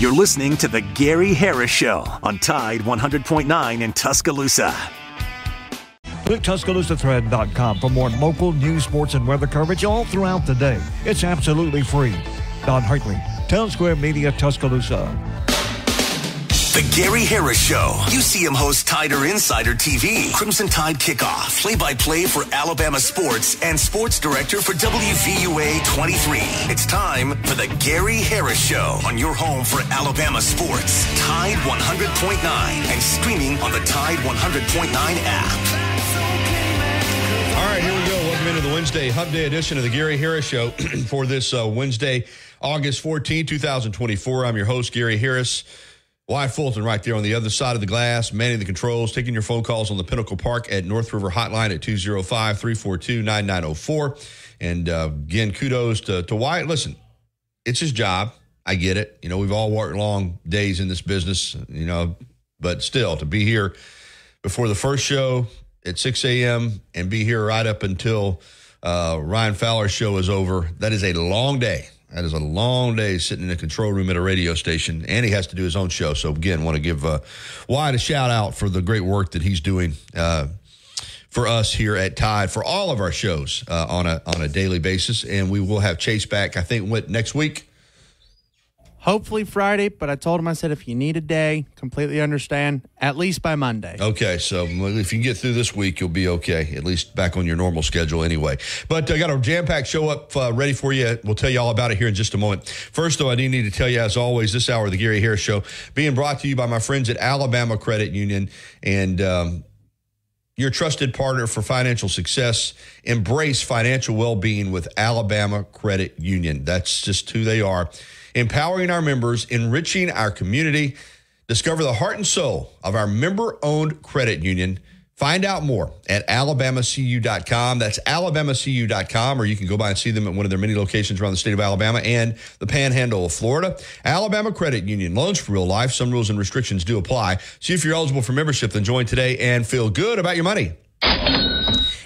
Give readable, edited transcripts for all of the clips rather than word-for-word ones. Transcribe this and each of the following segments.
You're listening to The Gary Harris Show on Tide 100.9 in Tuscaloosa. Click TuscaloosaThread.com for more local news, sports, and weather coverage all throughout the day. It's absolutely free. Don Hartley, Town Square Media, Tuscaloosa. The Gary Harris Show. UCM host Tider Insider TV, Crimson Tide Kickoff, play-by-play for Alabama sports, and sports director for WVUA 23. It's time for the Gary Harris Show on your home for Alabama sports. Tide 100.9 and streaming on the Tide 100.9 app. All right, here we go. Welcome into the Wednesday Hub Day edition of the Gary Harris Show for this Wednesday, August 14, 2024. I'm your host, Gary Harris. Wyatt Fulton right there on the other side of the glass, manning the controls, taking your phone calls on the Pinnacle Park at North River Hotline at 205-342-9904. And again, kudos to Wyatt. Listen, it's his job. I get it. You know, we've all worked long days in this business, you know, but still to be here before the first show at 6 a.m. and be here right up until Ryan Fowler's show is over, that is a long day. That is a long day sitting in a control room at a radio station, and he has to do his own show. So, again, want to give Wyatt a shout-out for the great work that he's doing for us here at Tide for all of our shows on a daily basis. And we will have Chase back, I think, next week? Hopefully Friday, but I told him, I said, if you need a day, completely understand, at least by Monday. Okay, so if you can get through this week, you'll be okay, at least back on your normal schedule anyway. But I got a jam-packed show up ready for you. We'll tell you all about it here in just a moment. First, though, I do need to tell you, as always, this hour of the Gary Harris Show being brought to you by my friends at Alabama Credit Union and your trusted partner for financial success. Embrace financial well-being with Alabama Credit Union. That's just who they are. Empowering our members, enriching our community. Discover the heart and soul of our member-owned credit union. Find out more at alabamacu.com. That's alabamacu.com, or you can go by and see them at one of their many locations around the state of Alabama and the Panhandle of Florida. Alabama Credit Union, loans for real life. Some rules and restrictions do apply. See if you're eligible for membership, then join today and feel good about your money.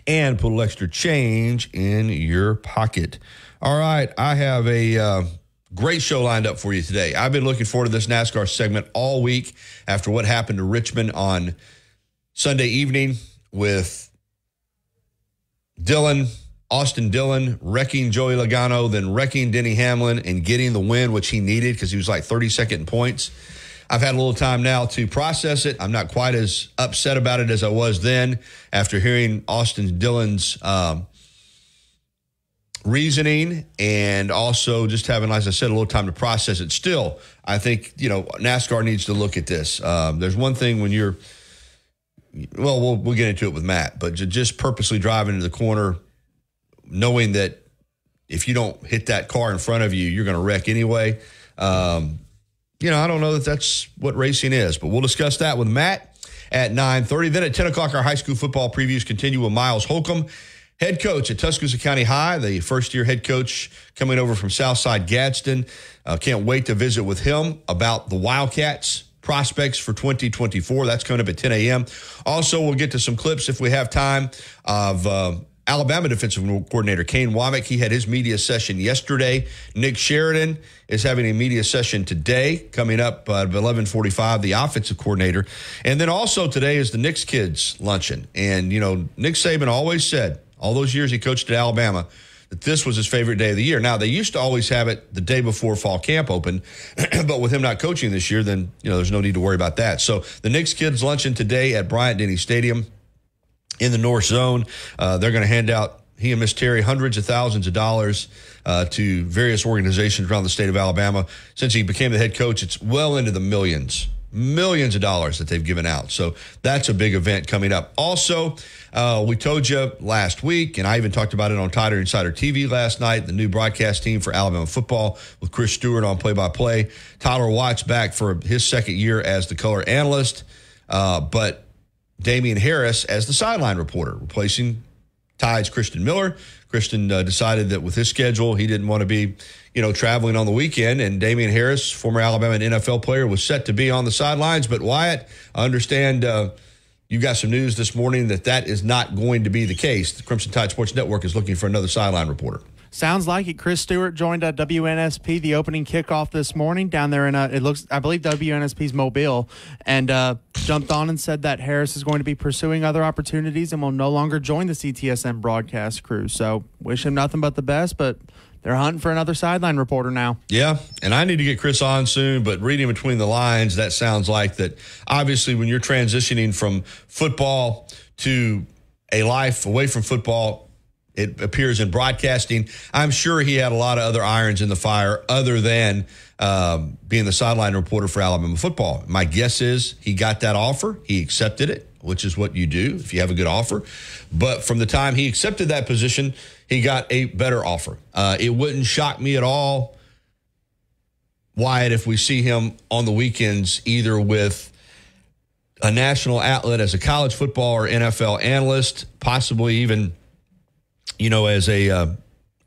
And put a little extra change in your pocket. All right, I have a great show lined up for you today. I've been looking forward to this NASCAR segment all week after what happened to Richmond on Sunday evening with Austin Dillon, wrecking Joey Logano, then wrecking Denny Hamlin and getting the win, which he needed because he was like 32nd in points. I've had a little time now to process it. I'm not quite as upset about it as I was then after hearing Austin Dillon's reasoning and also just having, as I said, a little time to process it. Still, I think, NASCAR needs to look at this. There's one thing when you're, we'll get into it with Matt, but just purposely driving into the corner, knowing that if you don't hit that car in front of you, you're going to wreck anyway. I don't know that that's what racing is, but we'll discuss that with Matt at 9:30. Then at 10 o'clock, our high school football previews continue with Miles Holcomb, head coach at Tuscaloosa County High, the first-year head coach coming over from Southside Gadsden. Can't wait to visit with him about the Wildcats prospects for 2024. That's coming up at 10 a.m. Also, we'll get to some clips if we have time of Alabama defensive coordinator Kane Womack. He had his media session yesterday. Nick Sheridan is having a media session today, coming up at 11:45, the offensive coordinator. And then also today is the Knicks Kids Luncheon. And, Nick Saban always said, all those years he coached at Alabama, that this was his favorite day of the year. Now, they used to always have it the day before fall camp opened, but with him not coaching this year, then, there's no need to worry about that. So the Knicks Kids Luncheon today at Bryant-Denny Stadium in the North Zone. They're going to hand out, he and Miss Terry, hundreds of thousands of dollars to various organizations around the state of Alabama. Since he became the head coach, it's well into the millions of dollars that they've given out. So that's a big event coming up. Also, we told you last week, and I even talked about it on Tider Insider TV last night, the new broadcast team for Alabama football with Chris Stewart on play-by-play. Tyler Watt's back for his second year as the color analyst, but Damian Harris as the sideline reporter, replacing Tide's Christian Miller. Christian decided that with his schedule, he didn't want to be, traveling on the weekend. And Damian Harris, former Alabama and NFL player, was set to be on the sidelines. But Wyatt, I understand you got some news this morning that is not going to be the case. The Crimson Tide Sports Network is looking for another sideline reporter. Sounds like it. Chris Stewart joined WNSP the opening kickoff this morning down there in I believe WNSP's Mobile, and jumped on and said that Harris is going to be pursuing other opportunities and will no longer join the CTSN broadcast crew. So wish him nothing but the best, but they're hunting for another sideline reporter now. Yeah, and I need to get Chris on soon, but reading between the lines, that sounds like that obviously when you're transitioning from football to a life away from football, it appears in broadcasting. I'm sure he had a lot of other irons in the fire other than being the sideline reporter for Alabama football. My guess is he got that offer. He accepted it, which is what you do if you have a good offer. But from the time he accepted that position, he got a better offer. It wouldn't shock me at all, Wyatt, if we see him on the weekends either with a national outlet as a college football or NFL analyst, possibly even, as a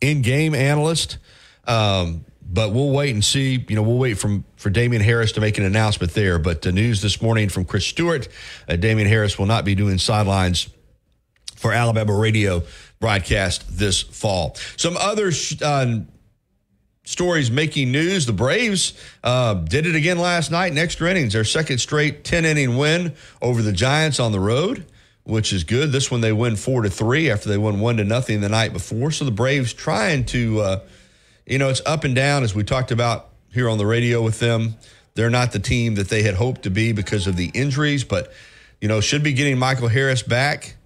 in-game analyst. But we'll wait and see. We'll wait for Damien Harris to make an announcement there. But the news this morning from Chris Stewart, Damien Harris will not be doing sidelines for Alabama radio broadcast this fall. Some other stories making news. The Braves did it again last night in extra innings. Their second straight 10-inning win over the Giants on the road, which is good. This one they win 4-3 after they won 1-0 the night before. So the Braves trying to, it's up and down as we talked about here on the radio with them. They're not the team that they had hoped to be because of the injuries, but, should be getting Michael Harris back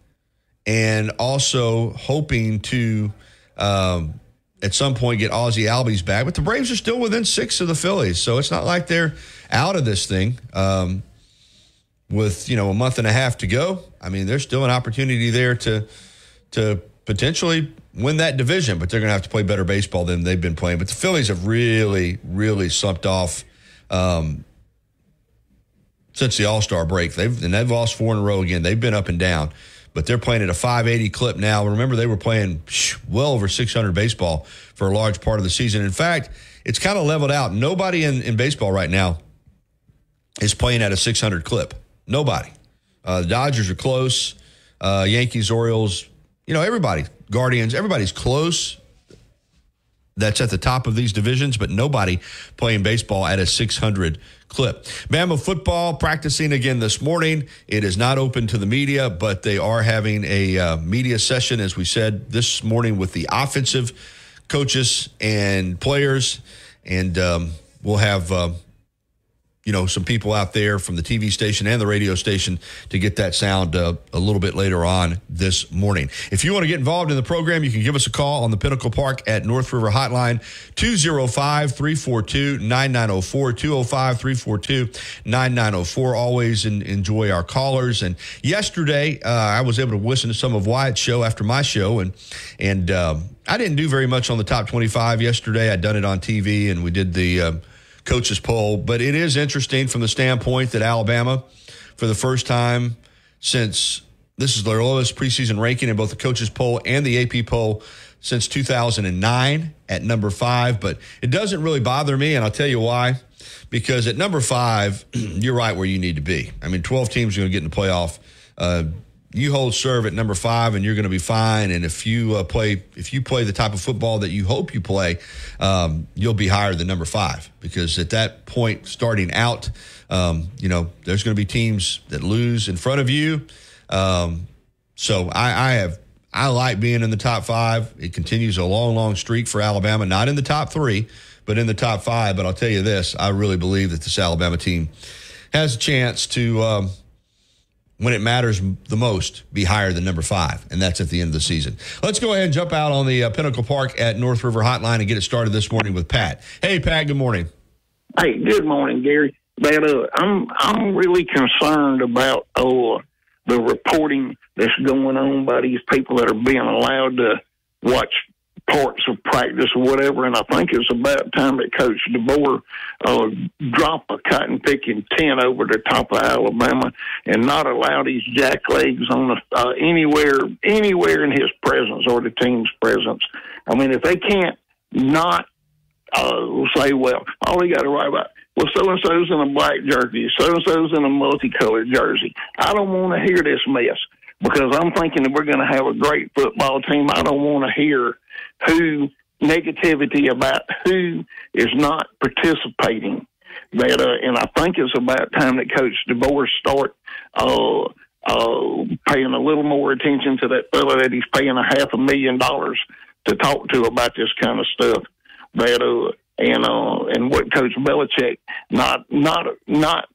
and also hoping to at some point get Ozzie Albies back. But the Braves are still within 6 of the Phillies, so it's not like they're out of this thing. With, a month and a half to go, I mean, there's still an opportunity there to potentially win that division, but they're going to have to play better baseball than they've been playing. But the Phillies have really, really slumped off since the All-Star break. They've lost 4 in a row again. They've been up and down, but they're playing at a 580 clip now. Remember, they were playing well over 600 baseball for a large part of the season. In fact, it's kind of leveled out. Nobody in baseball right now is playing at a 600 clip. Nobody. The Dodgers are close. Yankees, Orioles, everybody. Guardians, everybody's close. That's at the top of these divisions, but nobody playing baseball at a 600 clip. Bama football practicing again this morning. It is not open to the media, but they are having a media session, as we said, this morning with the offensive coaches and players. And we'll have some people out there from the TV station and the radio station to get that sound a little bit later on this morning. If you want to get involved in the program, you can give us a call on the Pinnacle Park at North River Hotline, 205-342-9904, 205-342-9904. Always enjoy our callers. And yesterday, I was able to listen to some of Wyatt's show after my show, and I didn't do very much on the top 25 yesterday. I'd done it on TV, and we did the coaches poll, but it is interesting from the standpoint that Alabama, for the first time since this is their lowest preseason ranking in both the coaches poll and the AP poll since 2009 at number 5. But it doesn't really bother me, and I'll tell you why. Because at number 5, you're right where you need to be. I mean, 12 teams are going to get in the playoff. You hold serve at number 5, and you're going to be fine. And if you play the type of football that you hope you play, you'll be higher than number 5. Because at that point, starting out, there's going to be teams that lose in front of you. So I like being in the top 5. It continues a long, long streak for Alabama. Not in the top 3, but in the top 5. But I'll tell you this: I really believe that this Alabama team has a chance to. When it matters the most, be higher than number 5, and that's at the end of the season. Let's go ahead and jump out on the Pinnacle Park at North River Hotline and get it started this morning with Pat. Hey, Pat, good morning. Hey, good morning, Gary. But I'm really concerned about the reporting that's going on by these people that are being allowed to watch parts of practice or whatever, and I think it's about time that Coach DeBoer drop a cotton-picking tent over the top of Alabama and not allow these jacklegs on anywhere in his presence or the team's presence. I mean, if they can't not say, well, all they got to write about, well, so-and-so's in a black jersey, so-and-so's in a multicolored jersey. I don't want to hear this mess because I'm thinking that we're going to have a great football team. I don't want to hear who negativity about who is not participating. That and I think it's about time that Coach DeBoer start paying a little more attention to that fella that he's paying $500,000 to talk to about this kind of stuff. That and what Coach Belichick not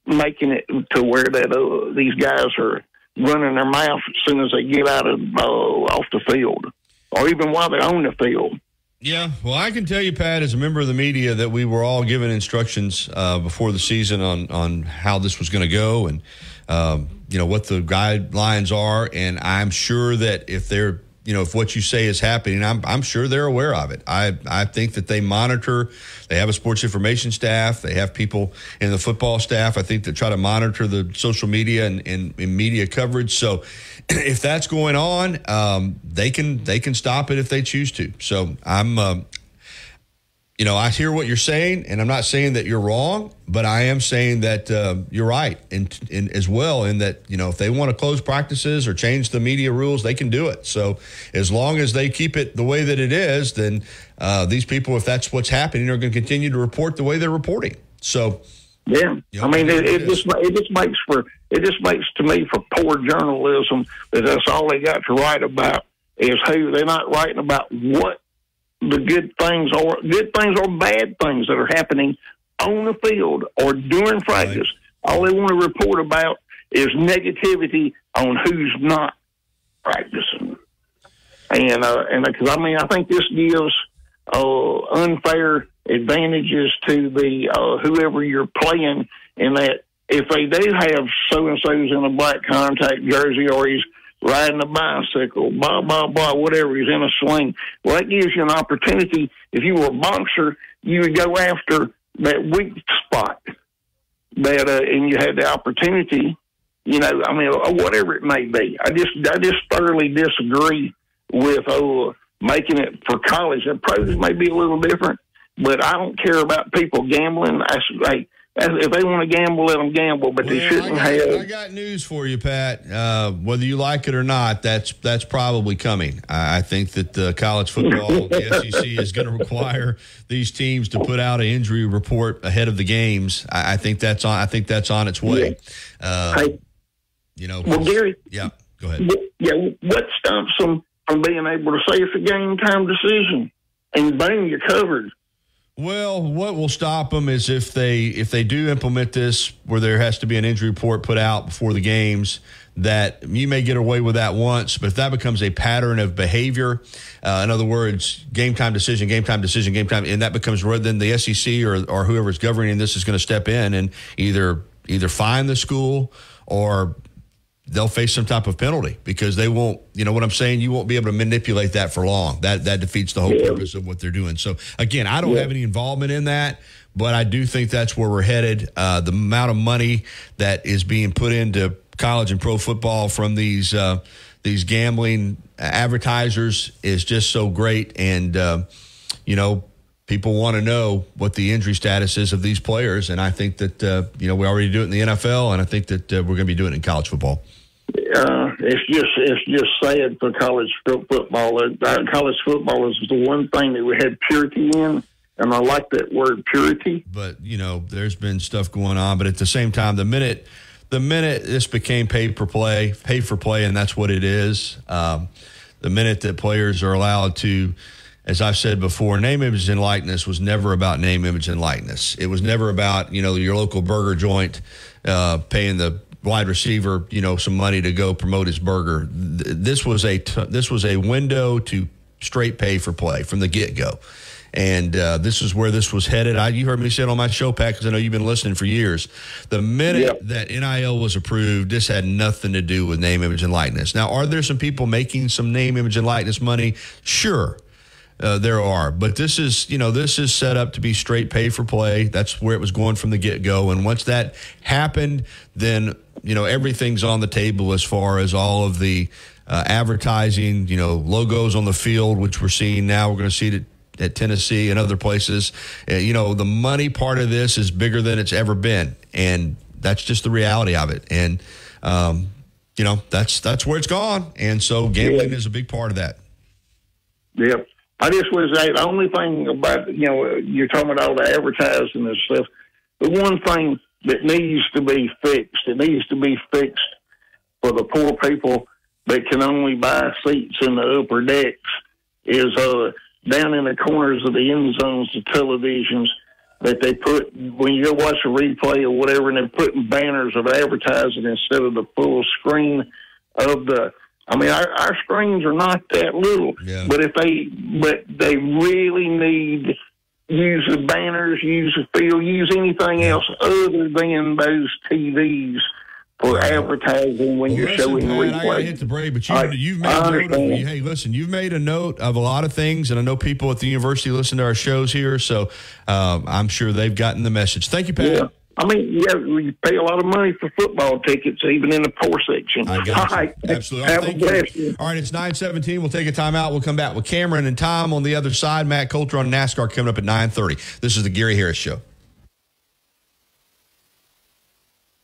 making it to where that these guys are running their mouth as soon as they get out of off the field, or even while they're on the field. Yeah, well, I can tell you, Pat, as a member of the media, that we were all given instructions before the season on how this was going to go and what the guidelines are. And I'm sure that if they're if what you say is happening, I'm sure they're aware of it. I think that they monitor. They have a sports information staff. They have people in the football staff, I think, that try to monitor the social media and media coverage. So if that's going on, they can stop it if they choose to. So I'm I hear what you're saying, and I'm not saying that you're wrong, but I am saying that you're right, and as well, in that if they want to close practices or change the media rules, they can do it. So as long as they keep it the way that it is, then these people, if that's what's happening, are going to continue to report the way they're reporting. So yeah, I mean, it just makes to me for poor journalism that that's all they got to write about is who. They're not writing about what the good things or bad things that are happening on the field or during practice. Right. All they want to report about is negativity on who's not practicing. And because I think this gives unfair advantages to the whoever you're playing, in that if they do have so and so's in a black contact jersey, or he's riding a bicycle, blah, blah, blah, whatever, he's in a sling. Well, that gives you an opportunity. If you were a boxer, you would go after that weak spot. And you had the opportunity, whatever it may be. I just thoroughly disagree with making it for college. And pros may be a little different, but I don't care about people gambling. If they want to gamble, let them gamble, but they shouldn't have. I got news for you, Pat. Whether you like it or not, that's probably coming. I think that college football, the SEC, is going to require these teams to put out an injury report ahead of the games. I think that's on. I think that's on its way. Yeah. Well, Gary. Yeah, go ahead. Yeah, what stops them from being able to say it's a game time decision, and boom, you're covered? Well, what will stop them is if they do implement this, where there has to be an injury report put out before the games, that you may get away with that once, but if that becomes a pattern of behavior, in other words, game time decision, and that becomes, then the SEC or whoever's governing this is going to step in and either fine the school or they'll face some type of penalty, because they won't, what I'm saying, you won't be able to manipulate that for long. That defeats the whole purpose of what they're doing. So again, I don't have any involvement in that, but I do think that's where we're headed. The amount of money that is being put into college and pro football from these gambling advertisers is just so great. And, people want to know what the injury status is of these players. And I think that, we already do it in the NFL, and I think that we're going to be doing it in college football. It's just sad for college football. College football is the one thing that we had purity in, and I like that word, purity. But there's been stuff going on. But at the same time, the minute this became pay for play, and that's what it is. The minute that players are allowed to, as I've said before, name, image, and likeness was never about name, image, and likeness. It was never about your local burger joint paying the wide receiver, some money to go promote his burger. This was a window to straight pay for play from the get-go. And this is where this was headed. You heard me say it on my show, Pat, because I know you've been listening for years. The minute that NIL was approved, this had nothing to do with name, image, and likeness. Now, are there some people making some name, image, and likeness money? Sure. There are, but this is set up to be straight pay for play. That's where it was going from the get-go. And once that happened, then, everything's on the table as far as all of the advertising, logos on the field, which we're seeing now. We're going to see it at Tennessee and other places. The money part of this is bigger than it's ever been. And that's just the reality of it. And, that's where it's gone. And so gambling is a big part of that. Yep. I just was the only thing about, you're talking about all the advertising and stuff. The one thing that needs to be fixed, it needs to be fixed for the poor people that can only buy seats in the upper decks, is down in the corners of the end zones, the televisions that they put, when you go watch a replay or whatever, and they're putting banners of advertising instead of the full screen of the, our screens are not that little, but they really need use the banners, use the field, use anything else other than those TVs for advertising when you're showing replay. I gotta hit the break, but you've made note of me. Hey, listen, you've made a note of a lot of things, and I know people at the university listen to our shows here, so I'm sure they've gotten the message. Thank you, Pat. Yeah. We pay a lot of money for football tickets, even in the poor section. I got you. All right. Absolutely. All right, thank you. All right, it's 9:17. We'll take a timeout. We'll come back with Cameron and Tom on the other side. Matt Coulter on NASCAR coming up at 9:30. This is the Gary Harris Show.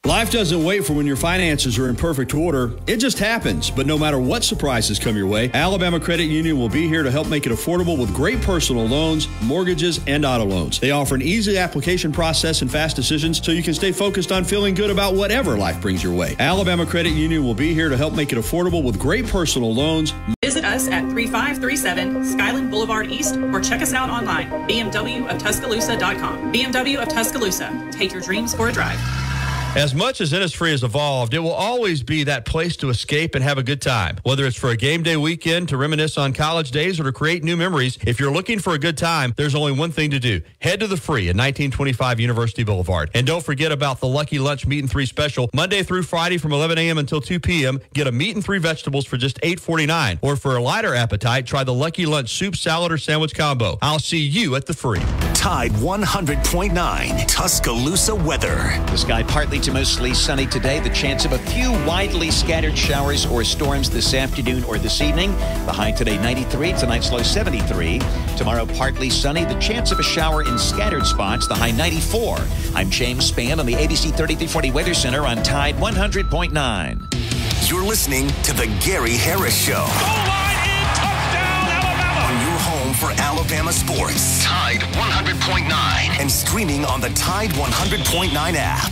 Life doesn't wait for when your finances are in perfect order. It just happens. But no matter what surprises come your way, Alabama Credit Union will be here to help make it affordable with great personal loans, mortgages, and auto loans. They offer an easy application process and fast decisions so you can stay focused on feeling good about whatever life brings your way. Alabama Credit Union will be here to help make it affordable with great personal loans. Visit us at 3537 Skyland Boulevard East or check us out online, bmwoftuscaloosa.com. BMW of Tuscaloosa. Take your dreams for a drive. As much as Innisfree has evolved, it will always be that place to escape and have a good time. Whether it's for a game day weekend, to reminisce on college days, or to create new memories, if you're looking for a good time, there's only one thing to do. Head to the Free at 1925 University Boulevard. And don't forget about the Lucky Lunch Meat and 3 special, Monday through Friday from 11 a.m. until 2 p.m. Get a meat and 3 vegetables for just $8.49. Or for a lighter appetite, try the Lucky Lunch soup, salad, or sandwich combo. I'll see you at the Free. Tide 100.9 Tuscaloosa weather. The sky partly to mostly sunny today. The chance of a few widely scattered showers or storms this afternoon or this evening. The high today 93, tonight's low 73. Tomorrow partly sunny. The chance of a shower in scattered spots. The high 94. I'm James Spann on the ABC 3340 Weather Center on Tide 100.9. You're listening to the Gary Harris Show. For Alabama sports. Tide 100.9 and streaming on the Tide 100.9 app.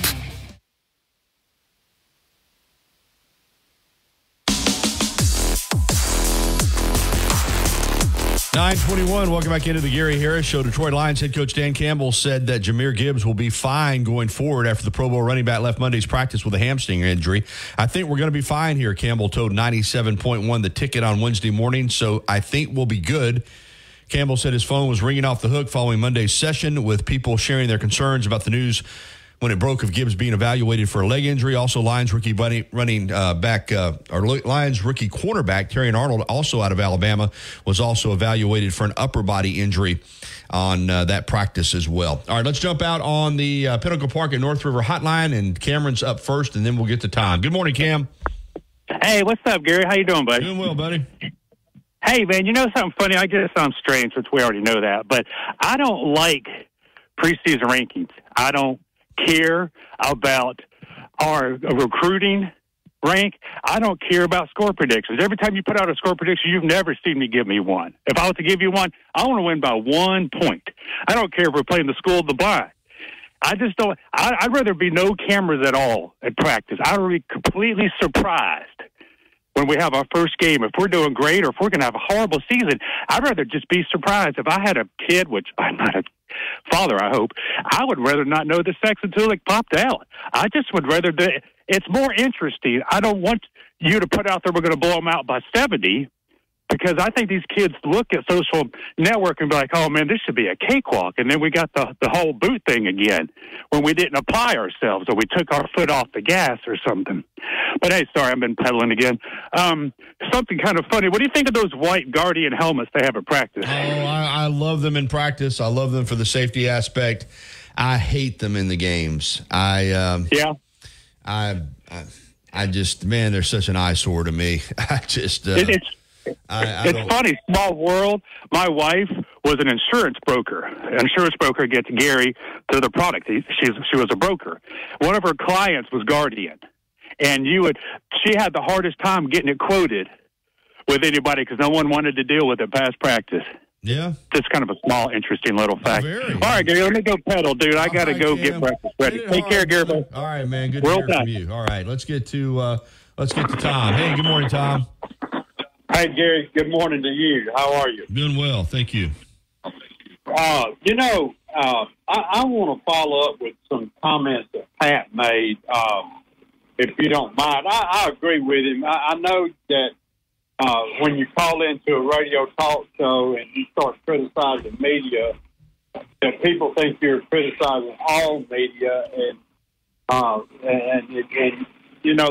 (9:21). Welcome back into the Gary Harris Show. Detroit Lions head coach Dan Campbell said that Jahmyr Gibbs will be fine going forward after the Pro Bowl running back left Monday's practice with a hamstring injury. I think we're going to be fine here, Campbell told 97.1 The Ticket on Wednesday morning, so I think we'll be good. Campbell said his phone was ringing off the hook following Monday's session with people sharing their concerns about the news when it broke of Gibbs being evaluated for a leg injury. Also, Lions rookie Lions rookie cornerback Terrion Arnold, also out of Alabama, was also evaluated for an upper body injury on that practice as well. All right, let's jump out on the Pinnacle Park and North River hotline, and Cameron's up first, and then we'll get to Tom. Good morning, Cam. Hey, what's up, Gary? How you doing, buddy? Doing well, buddy. Hey, man, you know something funny? I guess I'm strange since we already know that, but I don't like preseason rankings. I don't care about our recruiting rank. I don't care about score predictions. Every time you put out a score prediction, you've never seen me give me one. If I was to give you one, I want to win by 1 point. I don't care if we're playing the school of the blind. I just don't. I'd rather be no cameras at all at practice. I would be completely surprised when we have our first game. If we're doing great or if we're going to have a horrible season, I'd rather just be surprised. If I had a kid, which I'm not a father, I hope, I would rather not know the sex until it popped out. I just would rather it's more interesting. I don't want you to put out there we're going to blow them out by 70, because I think these kids look at social network and be like, oh, man, this should be a cakewalk. And then we got the whole boot thing again when we didn't apply ourselves or we took our foot off the gas or something. But, hey, sorry, I've been pedaling again. Something kind of funny. What do you think of those white Guardian helmets they have at practice? Oh, I love them in practice. I love them for the safety aspect. I hate them in the games. I just, man, they're such an eyesore to me. I just It's funny, small world. My wife was an insurance broker. An insurance broker gets Gary to the product. She was a broker. One of her clients was Guardian, and she had the hardest time getting it quoted with anybody because no one wanted to deal with it past practice. Yeah. Just kind of a small, interesting little fact. Very. All right, Gary, let me go pedal, dude. I got to go get breakfast ready. Take care, Gary. All right, man. Good to hear from you. All right, let's get to Tom. Hey, good morning, Tom. Hey, Gary. Good morning to you. How are you? Doing well, thank you. I want to follow up with some comments that Pat made, if you don't mind. I agree with him. I know that when you call into a radio talk show and you start criticizing media, that people think you're criticizing all media, and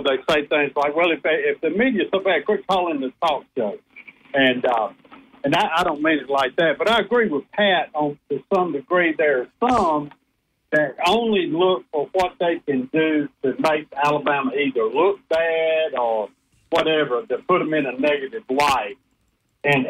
they say things like, "Well, if the media's so bad, quit calling the talk show," and I don't mean it like that, but I agree with Pat to some degree. There are some that only look for what they can do to make Alabama either look bad or whatever, to put them in a negative light. Or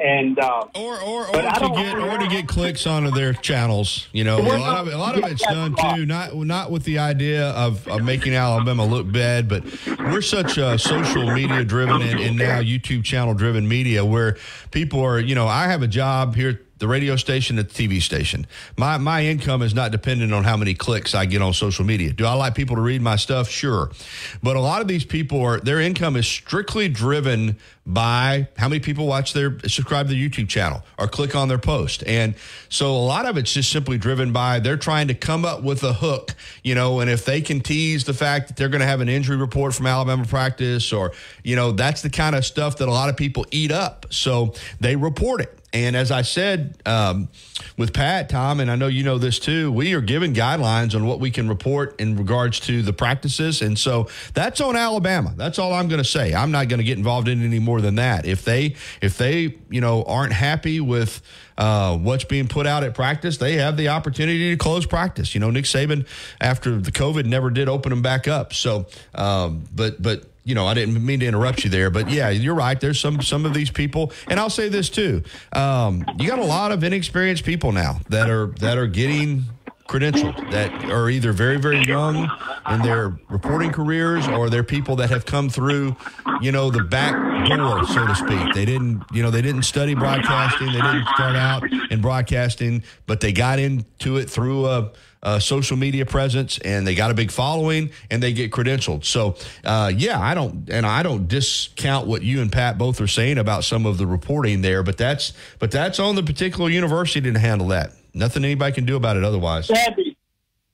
to get clicks onto their channels. A lot of it's done too, not with the idea of making Alabama look bad, but we're such a social media driven and now YouTube channel driven media where people are, I have a job here at the radio station, at the TV station. My income is not dependent on how many clicks I get on social media. Do I like people to read my stuff? Sure. But a lot of these people their income is strictly driven by how many people subscribe to their YouTube channel or click on their post. And so a lot of it's just simply driven by they're trying to come up with a hook, and if they can tease the fact that they're going to have an injury report from Alabama practice or, that's the kind of stuff that a lot of people eat up. So they report it. And as I said with Pat, Tom, and I know you know this too, we are given guidelines on what we can report in regards to the practices. And so that's on Alabama. That's all I'm going to say. I'm not going to get involved in it any more than that. If they aren't happy with what's being put out at practice, they have the opportunity to close practice. Nick Saban, after the COVID, never did open them back up. So, but I didn't mean to interrupt you there, but yeah, you're right. There's some of these people, and I'll say this too. You got a lot of inexperienced people now that are getting credentialed, that are either very, very young in their reporting careers, or they're people that have come through, the back door, so to speak. They didn't study broadcasting. They didn't start out in broadcasting, but they got into it through a social media presence, and they got a big following, and they get credentialed. So, I don't discount what you and Pat both are saying about some of the reporting there, but that's on the particular university to handle that. Nothing anybody can do about it otherwise. Shabby.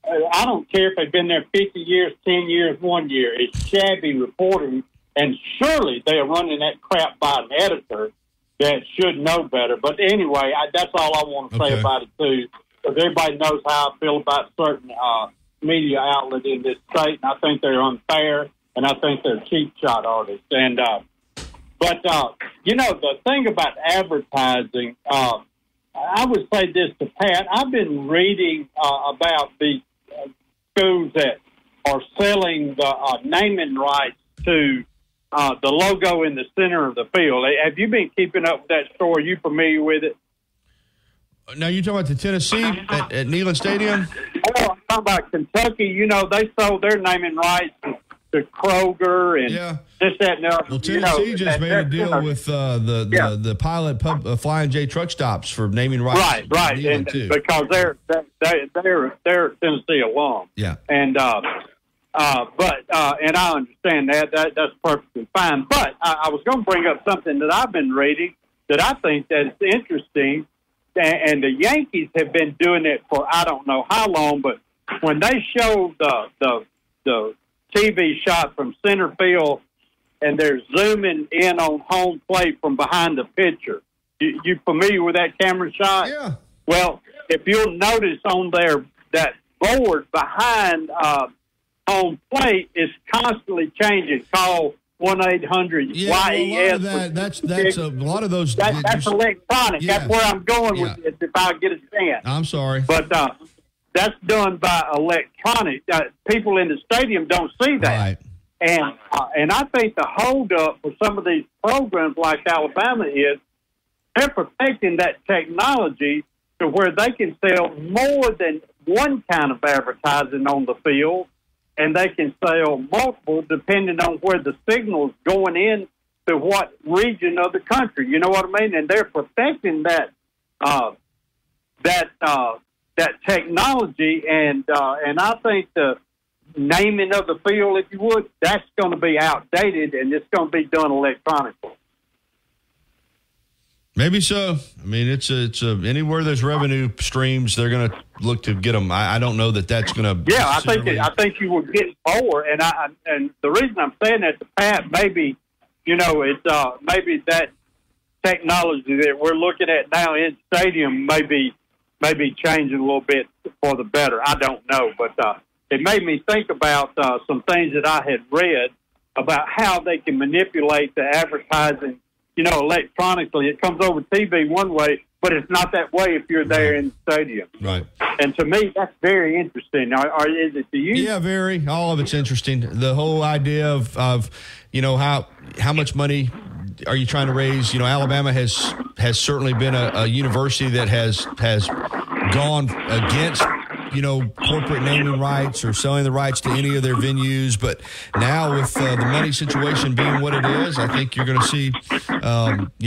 I don't care if they've been there 50 years, 10 years, 1 year. It's shabby reporting, and surely they are running that crap by an editor that should know better. But anyway, that's all I want to say about it, too. Because everybody knows how I feel about certain media outlet in this state, and I think they're unfair, and I think they're cheap shot artists. And the thing about advertising, I would say this to Pat. I've been reading about the schools that are selling the naming rights to the logo in the center of the field. Have you been keeping up with that story? Are you familiar with it? Now, you're talking about the Tennessee at Neyland Stadium? Oh, I'm talking about Kentucky. They sold their naming rights to Kroger and this, that, and the other. Well, Tennessee just made a deal with the Pilot Flying J truck stops for naming rights. Right, and because they're Tennessee alum. Yeah, and and I understand that's perfectly fine. But I was going to bring up something that I've been reading that I think that is interesting. And the Yankees have been doing it for I don't know how long, but when they show the TV shot from center field and they're zooming in on home plate from behind the pitcher, you familiar with that camera shot? Yeah. Well, if you'll notice on there, that board behind home plate is constantly changing. Call 1-800-YES. That's a lot of those. That's electronic. Yeah. That's where I'm going with it if I get a chance. I'm sorry. But that's done by electronic. People in the stadium don't see that. Right. And I think the holdup for some of these programs like Alabama is they're perfecting that technology to where they can sell more than one kind of advertising on the field, and they can sell multiple depending on where the signal is going in to what region of the country. You know what I mean? And they're perfecting that that technology, and I think the naming of the field, if you would, that's going to be outdated, and it's going to be done electronically. Maybe so. I mean, it's anywhere there's revenue streams, they're going to look to get them. I don't know that that's going to. Yeah, I think you will get more, and the reason I'm saying that to Pat, maybe it's maybe that technology that we're looking at now in stadium maybe changing a little bit for the better. I don't know, but it made me think about some things that I had read about how they can manipulate the advertising. Electronically, it comes over TV one way, but it's not that way if you're there in the stadium. Right. And to me, that's very interesting. Is it to you? Yeah, very. All of it's interesting. The whole idea of how much money are you trying to raise? Alabama has certainly been a university that has gone against corporate naming rights or selling the rights to any of their venues. But now with the money situation being what it is, I think you're going to see,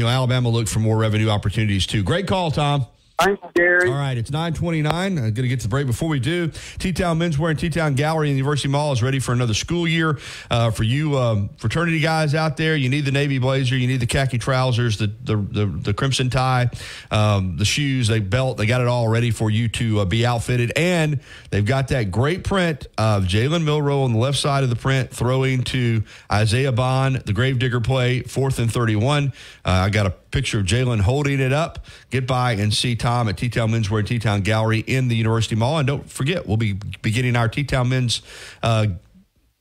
Alabama look for more revenue opportunities too. Great call, Tom. Thanks, Gary. All right, it's 9:29. I'm going to get to the break. Before we do, T-Town Menswear and T-Town Gallery in the University Mall is ready for another school year. For you fraternity guys out there, you need the navy blazer, you need the khaki trousers, the crimson tie, the shoes, the belt. They got it all ready for you to be outfitted. And they've got that great print of Jalen Milroe on the left side of the print throwing to Isaiah Bond, the Gravedigger play, 4th and 31. I got a picture of Jalen holding it up. Get by and see Tom at T-Town Menswear and T-Town Gallery in the University Mall. And don't forget, we'll be beginning our T-Town Men's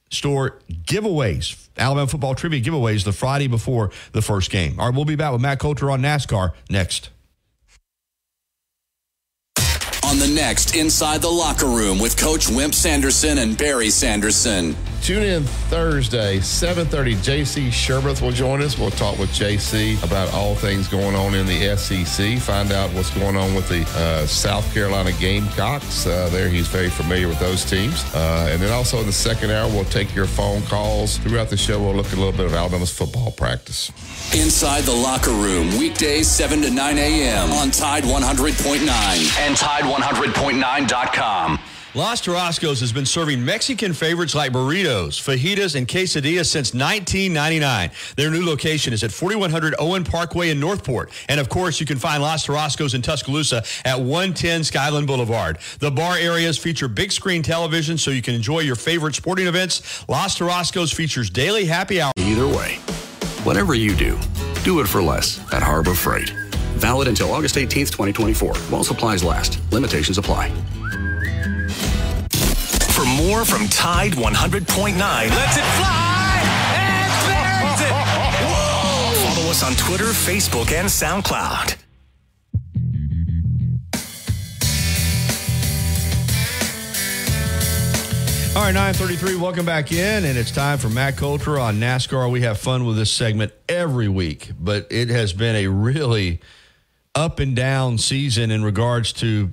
store giveaways, Alabama football trivia giveaways, the Friday before the first game. All right, we'll be back with Matt Coulter on NASCAR next. On the next Inside the Locker Room with Coach Wimp Sanderson and Barry Sanderson. Tune in Thursday, 7:30. J.C. Sherbeth will join us. We'll talk with J.C. about all things going on in the SEC, find out what's going on with the South Carolina Gamecocks. There, he's very familiar with those teams. And then also in the second hour, we'll take your phone calls. Throughout the show, we'll look at a little bit of Alabama's football practice. Inside the Locker Room, weekdays 7 to 9 a.m. on Tide 100.9 and Tide100.9.com. Los Tarascos has been serving Mexican favorites like burritos, fajitas, and quesadillas since 1999. Their new location is at 4100 Owen Parkway in Northport. And, of course, you can find Los Tarascos in Tuscaloosa at 110 Skyland Boulevard. The bar areas feature big screen television so you can enjoy your favorite sporting events. Los Tarascos features daily happy hour. Either way, whatever you do it for less at Harbor Freight. Valid until August 18th, 2024. While supplies last. Limitations apply. For more from Tide 100.9, lets it fly, and there's it. Whoa. Follow us on Twitter, Facebook, and SoundCloud. All right, 9:33. Welcome back in, and it's time for Matt Coulter on NASCAR. We have fun with this segment every week, but it has been a really up and down season in regards to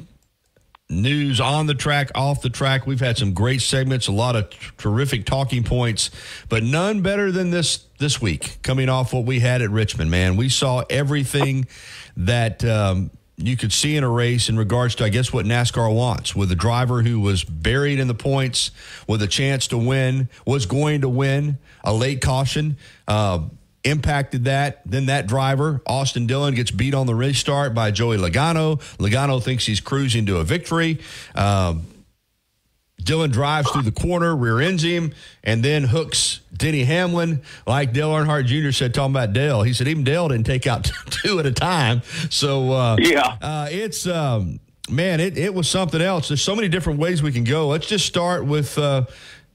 news on the track, off the track. We've had some great segments, a lot of terrific talking points, but none better than this week, coming off what we had at Richmond, man. We saw everything that you could see in a race in regards to, I guess, what NASCAR wants, with a driver who was buried in the points with a chance to win, was going to win, a late caution, impacted that. Then that driver, Austin Dillon, gets beat on the restart by Joey Logano. Logano thinks he's cruising to a victory. Dillon drives through the corner, rear ends him, and then hooks Denny Hamlin. Like Dale Earnhardt Jr. said, talking about Dale, he said even Dale didn't take out two at a time. So, it's, man, it was something else. There's so many different ways we can go. Let's just start with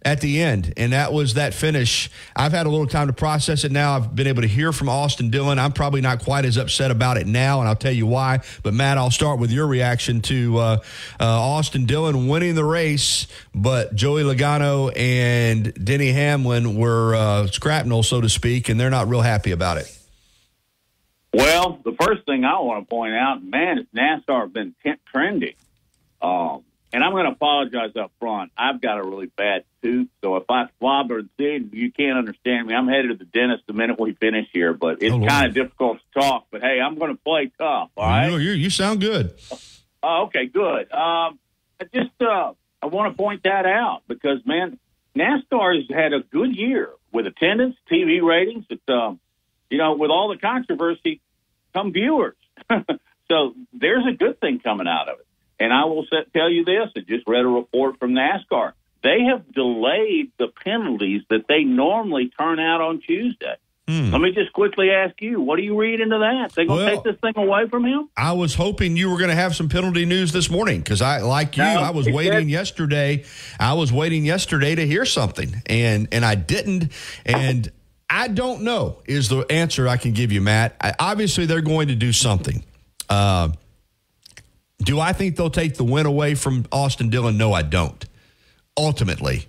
at the end, and that was that finish. I've had a little time to process it now. I've been able to hear from Austin Dillon. I'm probably not quite as upset about it now, and I'll tell you why. But, Matt, I'll start with your reaction to Austin Dillon winning the race, but Joey Logano and Denny Hamlin were scrapnel, so to speak, and they're not real happy about it. Well, the first thing I want to point out, man, is NASCAR been trending. And I'm going to apologize up front. I've got a really bad tooth, so if I slobber and sing, you can't understand me. I'm headed to the dentist the minute we finish here, but it's kind of difficult to talk. But, hey, I'm going to play tough, all right? You sound good. Oh, okay, good. I want to point that out because, man, NASCAR has had a good year with attendance, TV ratings. It's, with all the controversy, come viewers. So there's a good thing coming out of it. And I will tell you this, I just read a report from NASCAR. They have delayed the penalties that they normally turn out on Tuesday. Let me just quickly ask you, what do you read into that? They're going to take this thing away from him? I was hoping you were going to have some penalty news this morning because I was waiting yesterday. I was waiting yesterday to hear something, and I didn't. And I don't know is the answer I can give you, Matt. Obviously, they're going to do something. Do I think they'll take the win away from Austin Dillon? No, I don't. Ultimately.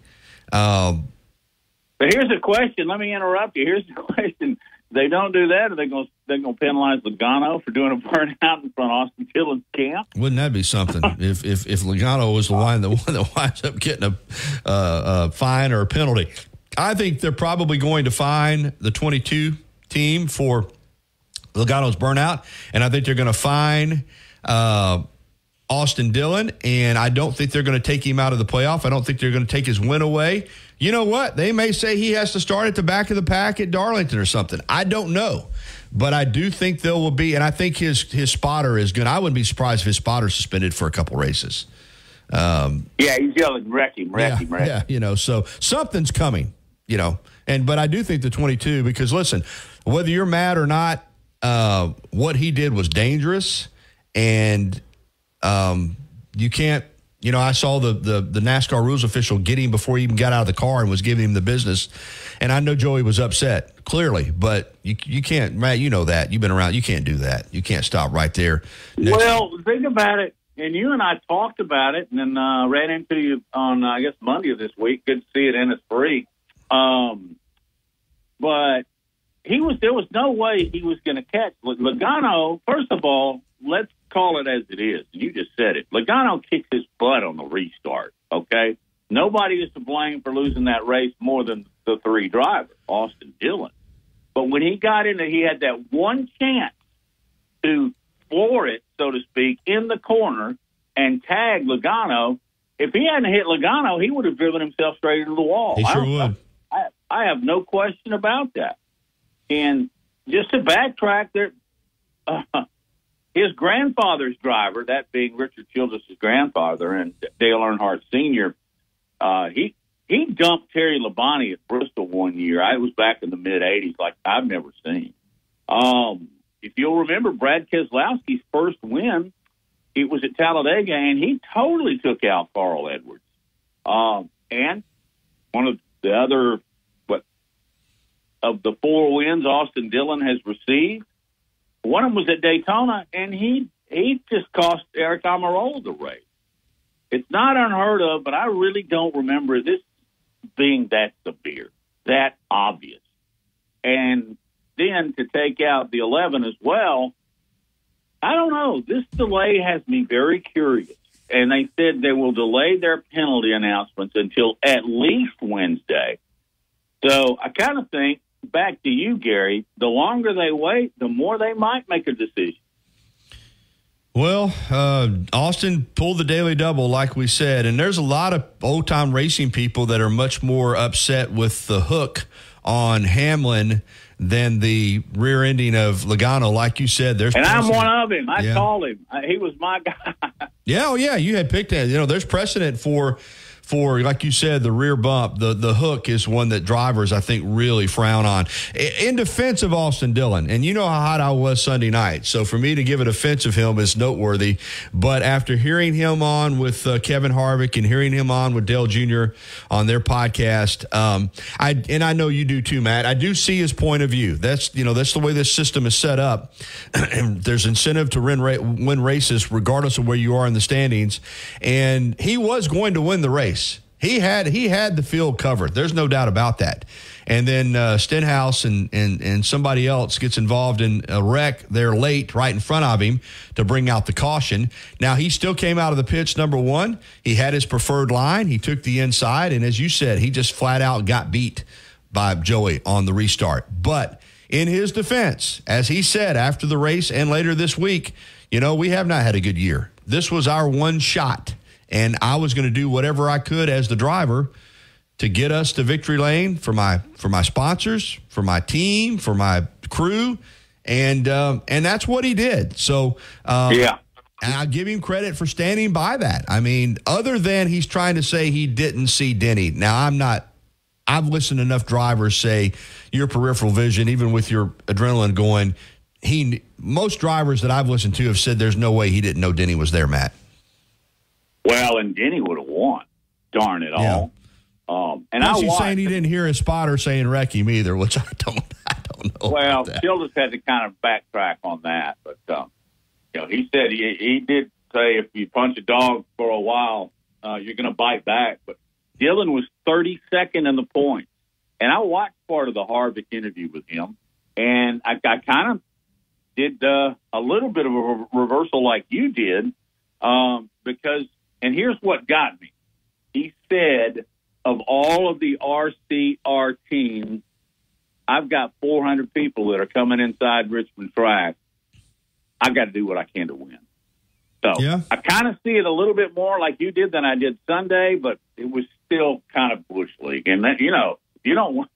But here's the question. Let me interrupt you. Here's the question. They don't do that, or they're going to penalize Logano for doing a burnout in front of Austin Dillon's camp? Wouldn't that be something if Logano was the one that winds up getting a fine or a penalty? I think they're probably going to fine the 22 team for Logano's burnout, and I think they're going to fine Austin Dillon, and I don't think they're going to take him out of the playoff. I don't think they're going to take his win away. You know what? They may say he has to start at the back of the pack at Darlington or something. I don't know. But I do think there will be, and I think his spotter is good. I wouldn't be surprised if his spotter's suspended for a couple races. He's yelling, wreck him. Yeah, so something's coming, but I do think the 22, because listen, whether you're mad or not, what he did was dangerous, and you can't, I saw the NASCAR rules official get him before he even got out of the car and was giving him the business. And I know Joey was upset, clearly, but you can't, Matt, you know that. You've been around. You can't do that. You can't stop right there. Well, think about it. And you and I talked about it and then ran into you on, I guess, Monday of this week. Good to see it in its free. But there was no way he was going to catch Logano. First of all, let's call it as it is. You just said it. Logano kicked his butt on the restart, okay? Nobody is to blame for losing that race more than the three drivers, Austin Dillon. But when he got in there, he had that one chance to floor it, so to speak, in the corner and tag Logano. If he hadn't hit Logano, he would have driven himself straight into the wall. He sure would. I have no question about that. And just to backtrack there, his grandfather's driver, that being Richard Childress' grandfather and Dale Earnhardt Sr., he dumped Terry Labonte at Bristol one year. I was back in the mid-'80s, like I've never seen. If you'll remember, Brad Keselowski's first win, it was at Talladega, and he totally took out Carl Edwards. And one of the other, of the four wins Austin Dillon has received, one of them was at Daytona, and he just cost Eric Almirola the race. It's not unheard of, but I really don't remember this being that severe, that obvious. And then to take out the 11 as well, I don't know. This delay has me very curious. And they said they will delay their penalty announcements until at least Wednesday. So I kind of think, back to you, Gary, the longer they wait, the more they might make a decision. Well, Austin pulled the daily double, like we said, and there's a lot of old-time racing people that are much more upset with the hook on Hamlin than the rear ending of Logano. Like you said, there's I'm one of them. I called him. He was my guy. Yeah, you had picked that. There's precedent for, like you said, the rear bump. The hook is one that drivers, I think, really frown on. In defense of Austin Dillon, and you know how hot I was Sunday night, so for me to give a defense of him is noteworthy. But after hearing him on with Kevin Harvick and hearing him on with Dale Jr. on their podcast, I know you do too, Matt. I do see his point of view. That's the way this system is set up. And there's incentive to win races regardless of where you are in the standings. And he was going to win the race. He had the field covered. There's no doubt about that. and then Stenhouse and somebody else gets involved in a wreck there late right in front of him to bring out the caution. Now, he still came out of the pits number one. He had his preferred line. He took the inside, and as you said, he just flat out got beat by Joey on the restart. But in his defense, as he said after the race and later this week, we have not had a good year. This was our one shot, and I was going to do whatever I could as the driver to get us to victory lane for my sponsors, for my team, for my crew, and that's what he did. So and I give him credit for standing by that. I mean, other than he's trying to say he didn't see Denny. Now, I've listened to enough drivers say your peripheral vision, even with your adrenaline going, most drivers that I've listened to have said there's no way he didn't know Denny was there, Matt. Well, and Denny would have won. Darn it all. And plus he's saying he didn't hear his spotter saying wreck him either, which I don't know. Well, Childress had to kind of backtrack on that, but he said he did say if you punch a dog for a while, you're going to bite back. But Dillon was 32nd in the points, and I watched part of the Harvick interview with him, and I kind of did a little bit of a reversal like you did, because, and here's what got me. He said, of all of the RCR teams, I've got 400 people that are coming inside Richmond track. I've got to do what I can to win. So I kind of see it a little bit more like you did than I did Sunday, but it was still kind of Bush League. And that, if you don't want,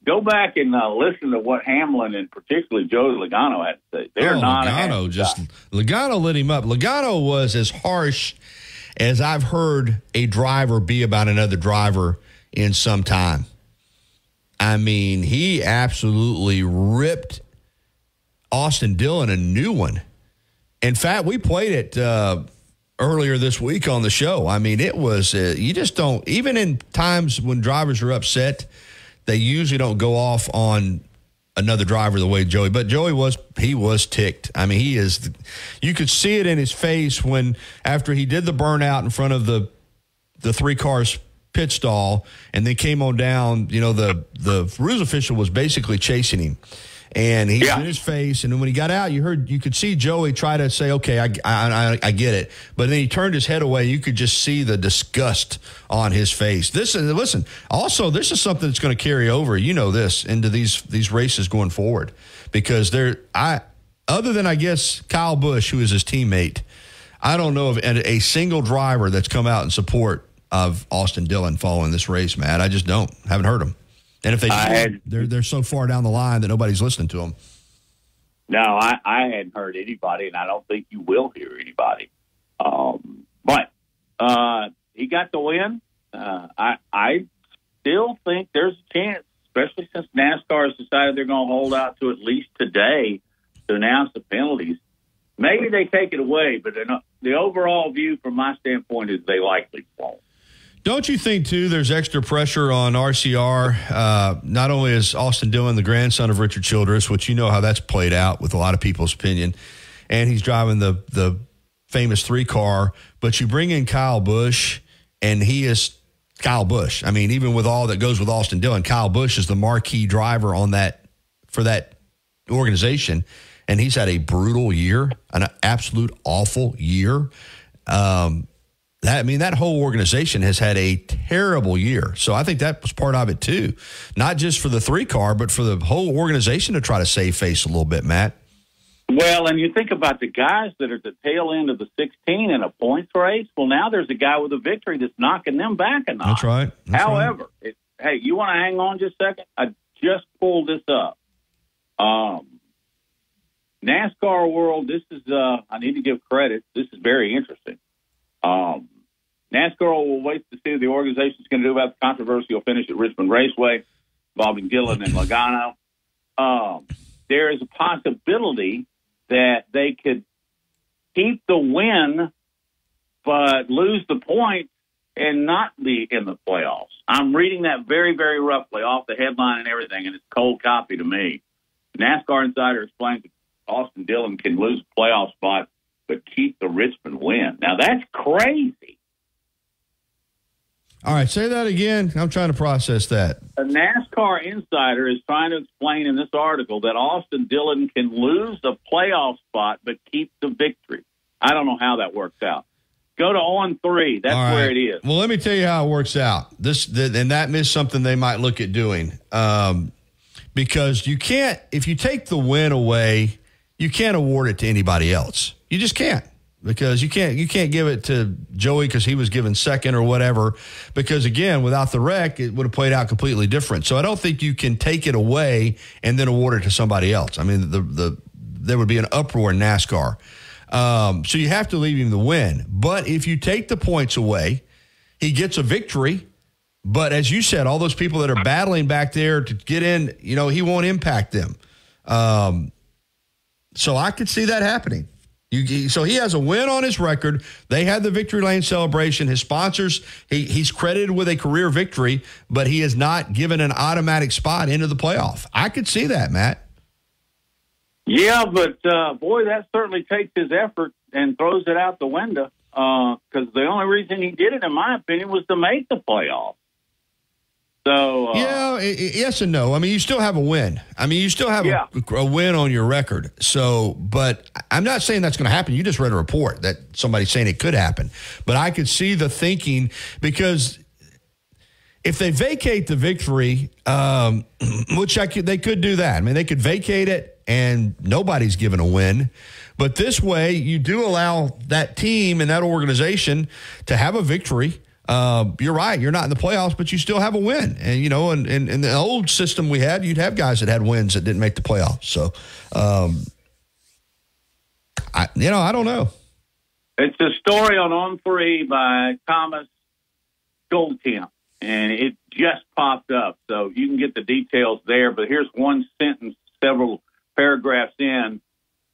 go back and listen to what Hamlin and particularly Joey Logano had to say. They're not Logano lit him up. Logano was as harsh as I've heard a driver be about another driver in some time. I mean, he absolutely ripped Austin Dillon a new one. In fact, we played it earlier this week on the show. I mean, it was, you just don't, even in times when drivers are upset, they usually don't go off on another driver the way Joey, but Joey was ticked. I mean, you could see it in his face when, after he did the burnout in front of the three cars pit stall and then came on down, the rules official was basically chasing him. And he's in his face, and then when he got out, you could see Joey try to say, "Okay, I get it," but then he turned his head away. You could just see the disgust on his face. Listen. Also, this is something that's going to carry over. This into these races going forward, because other than I guess Kyle Busch, who is his teammate, I don't know of a single driver that's come out in support of Austin Dillon following this race, Matt. I just haven't heard them. And if they're so far down the line that nobody's listening to them. No, I hadn't heard anybody, and I don't think you will hear anybody. But he got the win. I still think there's a chance, especially since NASCAR has decided they're going to hold out to at least today to announce the penalties. Maybe they take it away, but the overall view from my standpoint is they likely won't. Don't you think, too, there's extra pressure on RCR? Not only is Austin Dillon the grandson of Richard Childress, which you know how that's played out with a lot of people's opinion, and he's driving the famous 3-car, but you bring in Kyle Busch, and he is Kyle Busch. I mean, even with all that goes with Austin Dillon, Kyle Busch is the marquee driver for that organization, and he's had a brutal year, an absolute awful year. That whole organization has had a terrible year. So I think that was part of it too. Not just for the 3-car, but for the whole organization to try to save face a little bit, Matt. Well, and you think about the guys that are at the tail end of the 16 in a points race. Well, now there's a guy with a victory that's knocking them back a notch. That's right. However, hey, you want to hang on just a second? I just pulled this up. NASCAR world, this is, I need to give credit. This is very interesting. NASCAR will wait to see what the organization is going to do about the controversial finish at Richmond Raceway involving Dillon and Logano. There is a possibility that they could keep the win but lose the points and not be in the playoffs. I'm reading that very, very roughly off the headline and everything, and it's cold copy to me. NASCAR Insider explains that Austin Dillon can lose a playoff spot but keep the Richmond win. Now, that's crazy. All right, say that again. I'm trying to process that. A NASCAR insider is trying to explain in this article that Austin Dillon can lose the playoff spot but keep the victory. I don't know how that works out. Go to 0-3. That's right. where it is. Well, let me tell you how it works out. And that is something they might look at doing. Because you can't, if you take the win away, you can't award it to anybody else. You just can't. Because you can't give it to Joey because he was given second or whatever. Because again, without the wreck, it would have played out completely different. So I don't think you can take it away and then award it to somebody else. I mean, there would be an uproar in NASCAR. So you have to leave him the win. But if you take the points away, he gets a victory. But as you said, all those people that are battling back there to get in, he won't impact them. So I could see that happening. So he has a win on his record. They had the victory lane celebration. His sponsors, he's credited with a career victory, but he is not given an automatic spot into the playoff. I could see that, Matt. Yeah, but boy, that certainly takes his effort and throws it out the window. Because the only reason he did it, in my opinion, was to make the playoff. So yes and no. I mean, you still have a win. I mean, you still have a win on your record. So, but I'm not saying that's going to happen. You just read a report that somebody's saying it could happen. But I could see the thinking because if they vacate the victory, which they could do that. I mean, they could vacate it and nobody's given a win. But this way, you do allow that team and that organization to have a victory. You're right. You're not in the playoffs, but you still have a win. And, in the old system we had, you'd have guys that had wins that didn't make the playoffs. So, I don't know. It's a story on 3 by Thomas Goldkamp, and it just popped up. So you can get the details there. But here's one sentence, several paragraphs in.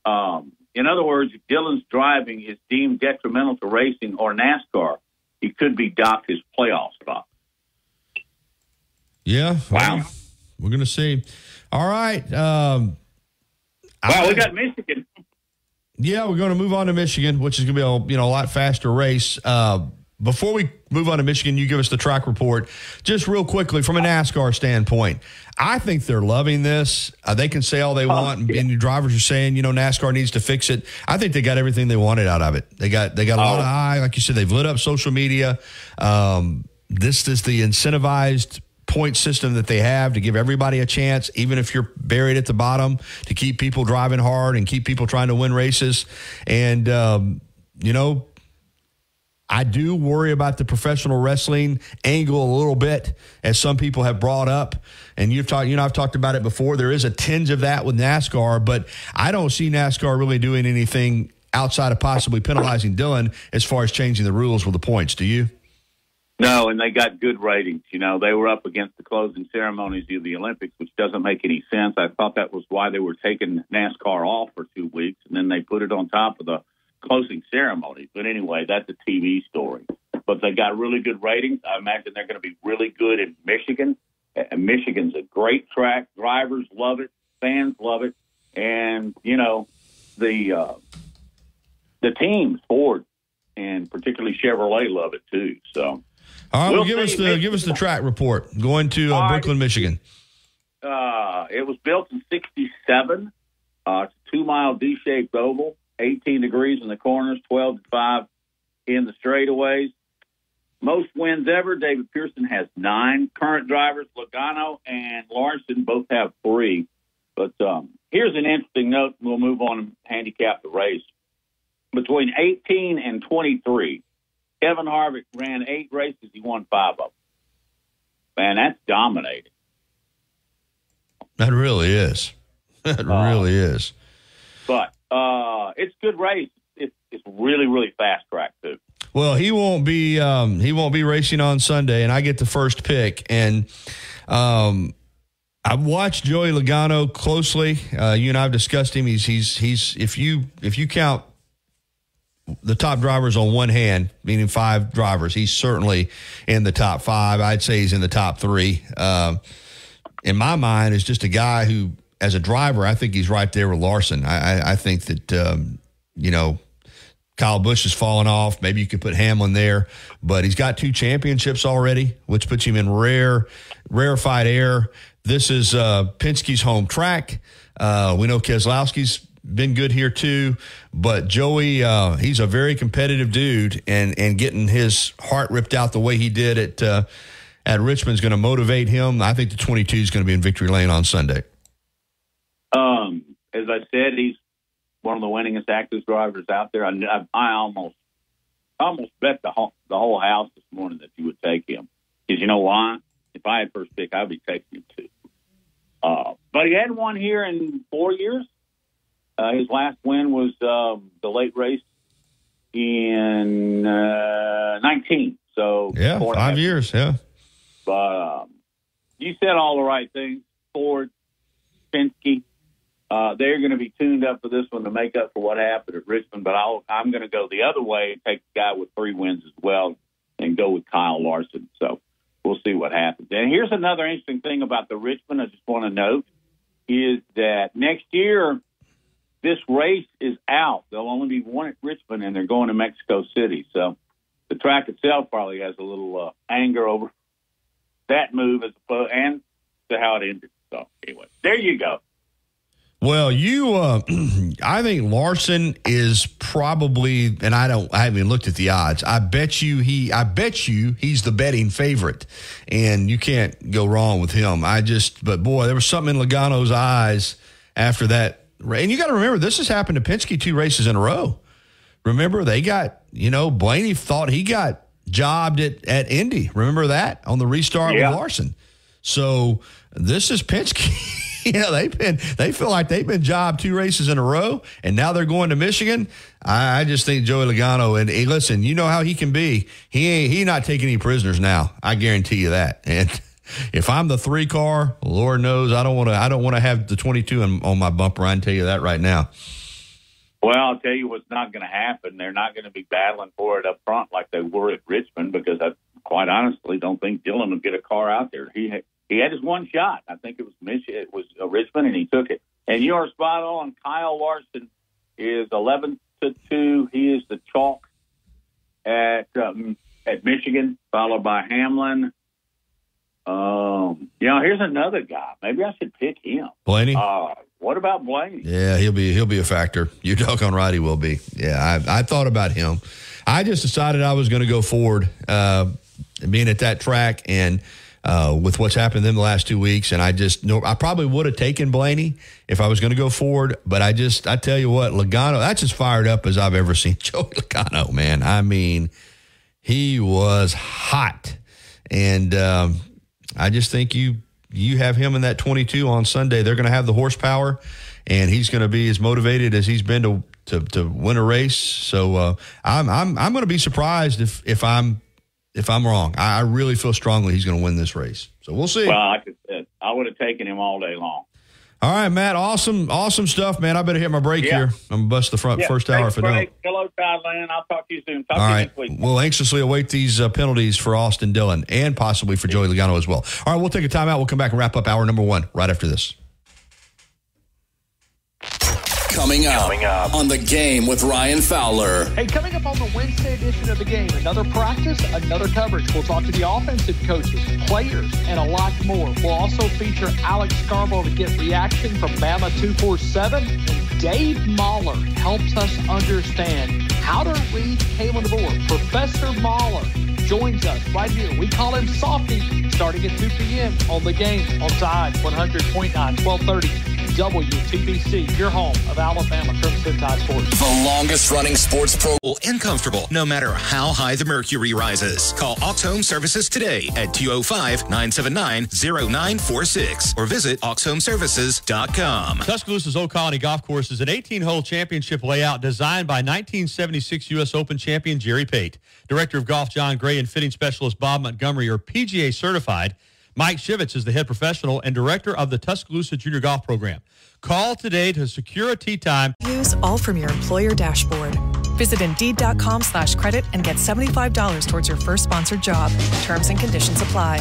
In other words, if Dillon's driving is deemed detrimental to racing or NASCAR, he could be docked his playoff spot. Yeah. Wow. We're going to see. All right. We got Michigan. Yeah, we're going to move on to Michigan, which is going to be a lot faster race. Before we move on to Michigan, you give us the track report. Just real quickly, from a NASCAR standpoint, I think they're loving this. They can say all they want, and the drivers are saying, NASCAR needs to fix it. I think they got everything they wanted out of it. They got a lot of eye. Like you said, they've lit up social media. This is the incentivized point system that they have to give everybody a chance, even if you're buried at the bottom, to keep people driving hard and keep people trying to win races. And, I do worry about the professional wrestling angle a little bit, as some people have brought up. And I've talked about it before. There is a tinge of that with NASCAR, but I don't see NASCAR really doing anything outside of possibly penalizing Dillon as far as changing the rules with the points. Do you? No, and they got good ratings. They were up against the closing ceremonies of the Olympics, which doesn't make any sense. I thought that was why they were taking NASCAR off for 2 weeks, and then they put it on top of the closing ceremony. But anyway, that's a TV story. But they got really good ratings. I imagine they're going to be really good in Michigan. And Michigan's a great track. Drivers love it. Fans love it. And, the teams, Ford and particularly Chevrolet, love it too. So, all right, give us the track report. Going to Brooklyn, Michigan. It was built in 1967. It's a 2-mile D-shaped oval. 18 degrees in the corners, 12-5 in the straightaways. Most wins ever. David Pearson has 9. Current drivers, Logano and Lawrenson, both have 3. But here's an interesting note. We'll move on and handicap the race. Between 18 and 23, Kevin Harvick ran 8 races. He won 5 of them. Man, that's dominating. That really is. That really is. But it's a good race. It's really, really fast track too. Well, he won't be racing on Sunday, and I get the first pick. And I've watched Joey Logano closely. You and I have discussed him. He's if you count the top drivers on one hand, meaning 5 drivers, he's certainly in the top 5. I'd say he's in the top 3. In my mind, is just a guy who, as a driver, I think he's right there with Larson. I think that, Kyle Busch has fallen off. Maybe you could put Hamlin there, but he's got 2 championships already, which puts him in rarefied air. This is Penske's home track. We know Keselowski's been good here too, but Joey, he's a very competitive dude, and getting his heart ripped out the way he did at Richmond is going to motivate him. I think the 22 is going to be in victory lane on Sunday. As I said, he's one of the winningest active drivers out there. I almost bet the whole house this morning that you would take him, because you know why? If I had first pick, I'd be taking him too. But he hadn't won here in 4 years. His last win was the late race in 19. So yeah, 5 years. Yeah. But you said all the right things. Ford, Penske, they're going to be tuned up for this one to make up for what happened at Richmond. But I'm going to go the other way and take the guy with 3 wins as well and go with Kyle Larson. So we'll see what happens. And here's another interesting thing about the Richmond I just want to note is that next year this race is out. There'll only be one at Richmond, and they're going to Mexico City. So the track itself probably has a little anger over that move and to how it ended. So anyway, there you go. Well, I think Larson is probably, and I haven't even looked at the odds. I bet you he's the betting favorite, and you can't go wrong with him. But boy, there was something in Logano's eyes after that. And you got to remember, this has happened to Penske 2 races in a row. Remember, they got, Blaney thought he got jobbed at Indy. Remember that on the restart with Larson. So this is Penske. They feel like they've been jobbed 2 races in a row, and now they're going to Michigan. I just think Joey Logano, and hey, listen, you know how he can be. He not taking any prisoners now. I guarantee you that. And if I'm the 3 car, Lord knows I don't want to have the 22 on my bumper. I can tell you that right now. Well, I'll tell you what's not going to happen. They're not going to be battling for it up front like they were at Richmond, because I quite honestly don't think Dillon will get a car out there. He had his one shot. I think it was Richmond, and he took it. And you are spot on. Kyle Larson is 11-2. He is the chalk at Michigan, followed by Hamlin. Here's another guy. Maybe I should pick him. Blaney. What about Blaney? Yeah, he'll be a factor. You're doggone right, he will be. Yeah, I thought about him. I just decided I was going to go Ford, being at that track, and with what's happened to them the last 2 weeks, and I probably would have taken Blaney if I was going to go Ford, but I tell you what, Logano, that's as fired up as I've ever seen Joey Logano, man. I mean, he was hot, and I just think you have him in that 22 on Sunday. They're going to have the horsepower, and he's going to be as motivated as he's been to win a race. So I'm going to be surprised if I'm wrong. I really feel strongly he's going to win this race. So we'll see. Well, like I said, I would have taken him all day long. All right, Matt. Awesome stuff, man. I better hit my break here. I'm going to bust the first hour if I don't. Hello, Todd Land. I'll talk to you soon. Talk all to right. you next week. We'll anxiously await these penalties for Austin Dillon and possibly for Joey Logano as well. All right, we'll take a timeout. We'll come back and wrap up hour number 1 right after this. Coming up on The Game with Ryan Fowler. Hey, coming up on the Wednesday edition of The Game, another practice, another coverage. We'll talk to the offensive coaches, players, and a lot more. We'll also feature Alex Scarborough to get reaction from Bama 247. And Dave Mahler helps us understand how to read Kalen DeBoer. Professor Mahler joins us right here. We call him Softy, starting at 2 p.m. on The Game on Tide 100.9, 1230. WTBC, your home of Alabama Crimson Tide Sports. The longest running sports program. And comfortable, no matter how high the mercury rises. Call Aux Home Services today at 205-979-0946 or visit auxhomeservices.com. Tuscaloosa's Old Colony Golf Course is an 18-hole championship layout designed by 1976 U.S. Open champion Jerry Pate. Director of Golf John Gray and fitting specialist Bob Montgomery are PGA certified. Mike Shivitz is the head professional and director of the Tuscaloosa Junior Golf Program. Call today to secure a tee time. Use all from your employer dashboard. Visit Indeed.com/credit and get $75 towards your first sponsored job. Terms and conditions apply.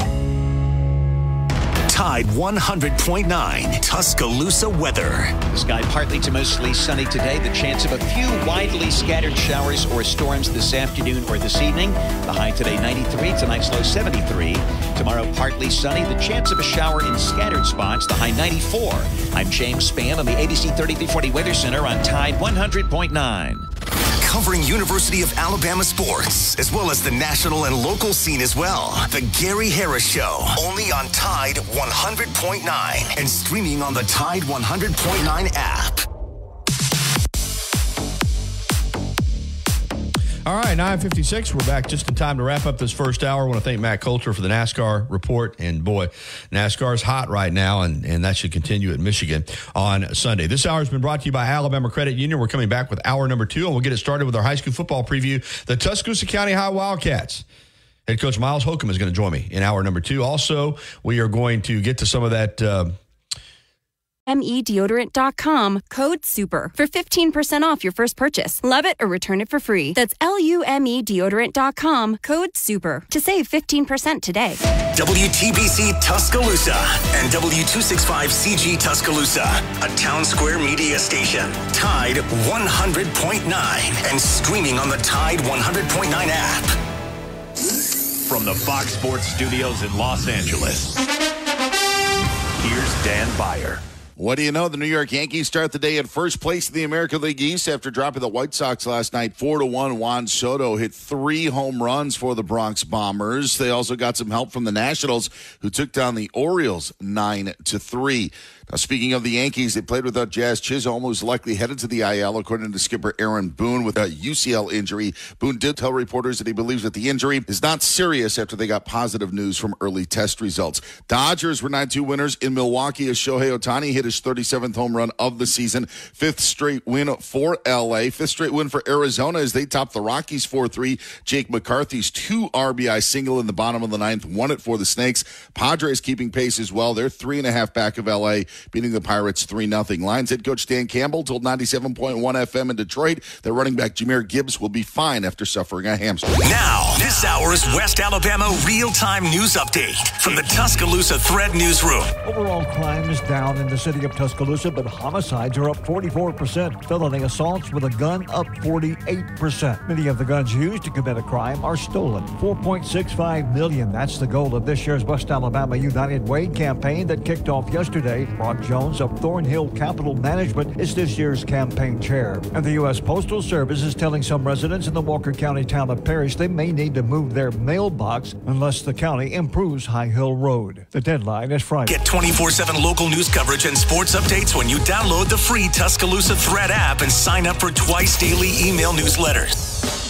Tide 100.9 Tuscaloosa weather. The sky partly to mostly sunny today. The chance of a few widely scattered showers or storms this afternoon or this evening. The high today 93. Tonight's low 73. Tomorrow partly sunny. The chance of a shower in scattered spots. The high 94. I'm James Spann on the ABC 3340 Weather Center on Tide 100.9. Covering University of Alabama sports, as well as the national and local scene as well. The Gary Harris Show, only on Tide 100.9 and streaming on the Tide 100.9 app. All right, 9:56. We're back just in time to wrap up this first hour. I want to thank Matt Coulter for the NASCAR report. And boy, NASCAR's hot right now, and that should continue at Michigan on Sunday. This hour has been brought to you by Alabama Credit Union. We're coming back with hour number 2, and we'll get it started with our high school football preview. The Tuscaloosa County High Wildcats. Head coach Miles Holcomb is going to join me in hour number 2. Also, we are going to get to some of that LUMEdeodorant.com, code SUPER for 15% off your first purchase. Love it or return it for free. That's LUMEdeodorant.com, code SUPER to save 15% today. WTBC Tuscaloosa and W265CG Tuscaloosa, a Town Square media station. Tide 100.9 and streaming on the Tide 100.9 app. From the Fox Sports Studios in Los Angeles, here's Dan Beyer. What do you know? The New York Yankees start the day in first place in the American League East after dropping the White Sox last night 4-1. Juan Soto hit 3 home runs for the Bronx Bombers. They also got some help from the Nationals, who took down the Orioles 9-3. Now, speaking of the Yankees, they played without Jazz Chisholm, who's likely headed to the IL, according to skipper Aaron Boone, with a UCL injury. Boone did tell reporters that he believes that the injury is not serious after they got positive news from early test results. Dodgers were 9-2 winners in Milwaukee as Shohei Ohtani hit his 37th home run of the season. 5th straight win for L.A. 5th straight win for Arizona as they topped the Rockies 4-3. Jake McCarthy's 2 RBI single in the bottom of the 9th won it for the Snakes. Padres keeping pace as well. They're 3.5 back of L.A., beating the Pirates 3-0. Lions head coach Dan Campbell told 97.1 FM in Detroit that running back Jahmyr Gibbs will be fine after suffering a hamstring. Now, this hour's West Alabama real-time news update from the Tuscaloosa Thread Newsroom. Overall crime is down in the city of Tuscaloosa, but homicides are up 44%. Felony assaults with a gun up 48%. Many of the guns used to commit a crime are stolen. $4.65 million. That's the goal of this year's West Alabama United Way campaign that kicked off yesterday. Brock Jones of Thornhill Capital Management is this year's campaign chair. And the U.S. Postal Service is telling some residents in the Walker County town of Parrish they may need to move their mailbox unless the county improves High Hill Road. The deadline is Friday. Get 24/7 local news coverage and sports updates when you download the free Tuscaloosa Thread app and sign up for twice daily email newsletters.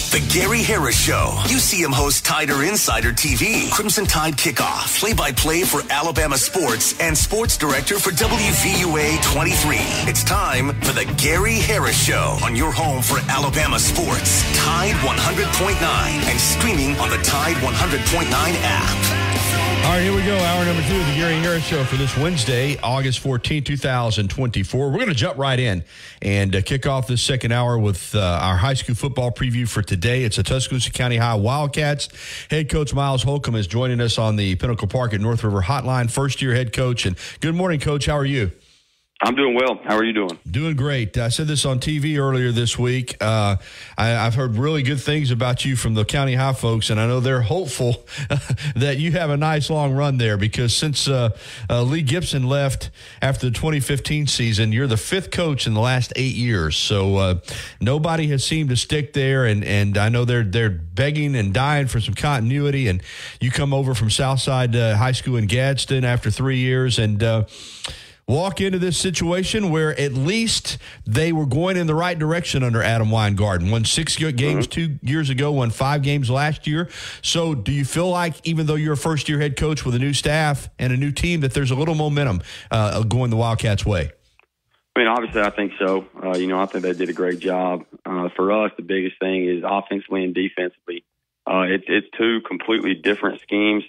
The Gary Harris Show. UCM host Tider Insider TV. Crimson Tide Kickoff. Play-by-play for Alabama sports and sports director for WVUA 23. It's time for the Gary Harris Show on your home for Alabama sports. Tide 100.9 and streaming on the Tide 100.9 app. All right, here we go. Hour number 2 of the Gary Harris Show for this Wednesday, August 14, 2024. We're going to jump right in and kick off this second hour with our high school football preview for today. It's the Tuscaloosa County High Wildcats. Head coach Miles Holcomb is joining us on the Pinnacle Park at North River Hotline, first-year head coach. And good morning, Coach. How are you? I'm doing well. How are you doing? Doing great. I said this on TV earlier this week. I've heard really good things about you from the County High folks, and I know they're hopeful that you have a nice long run there because since Lee Gibson left after the 2015 season, you're the 5th coach in the last 8 years. So nobody has seemed to stick there, and I know they're begging and dying for some continuity, and you come over from Southside High School in Gadsden after 3 years, and walk into this situation where at least they were going in the right direction under Adam Weingarten. Won 6 games 2 years ago, won 5 games last year. So do you feel like, even though you're a first-year head coach with a new staff and a new team, that there's a little momentum going the Wildcats' way? I mean, obviously, I think so. I think they did a great job. For us, the biggest thing is offensively and defensively. It's 2 completely different schemes,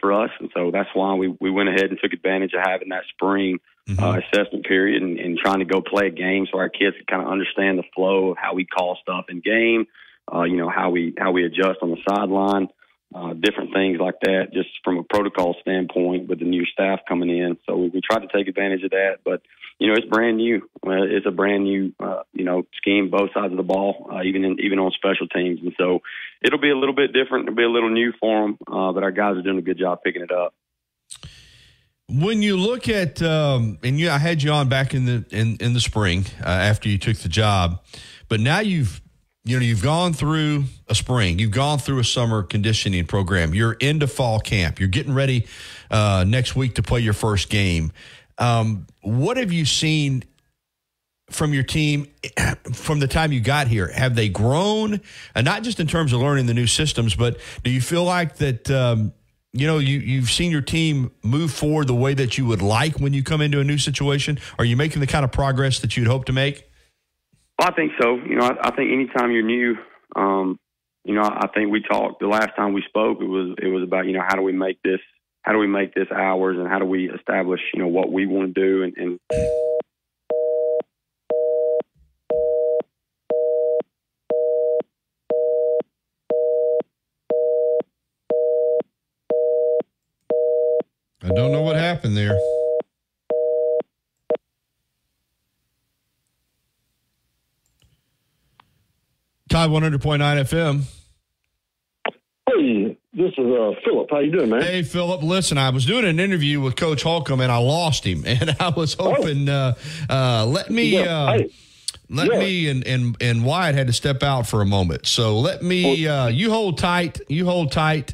for us. And so that's why we went ahead and took advantage of having that spring assessment period and trying to go play a game so our kids could kind of understand the flow of how we call stuff in game, how we adjust on the sideline. different things like that, just from a protocol standpoint with the new staff coming in. So we tried to take advantage of that, but it's brand new. It's a brand new, scheme, both sides of the ball, even on special teams. And so it'll be a little bit different. It'll be a little new for them, but our guys are doing a good job picking it up. When you look at, I had you on back in the spring after you took the job, but now you've gone through a spring, you've gone through a summer conditioning program, you're into fall camp, you're getting ready next week to play your first game. What have you seen from your team from the time you got here? Have they grown? And not just in terms of learning the new systems, but do you feel like that, you've seen your team move forward the way that you would like when you come into a new situation? Are you making the kind of progress that you'd hope to make? Well, I think so. I think anytime you're new, I think we talked the last time we spoke. It was about how do we make this ours, and how do we establish what we want to do and I don't know what happened there. Tide 100.9 FM. Hey, this is Philip. How you doing, man? Hey, Philip. Listen, I was doing an interview with Coach Holcomb, and I lost him. And I was hoping let me and Wyatt had to step out for a moment. So let me you hold tight,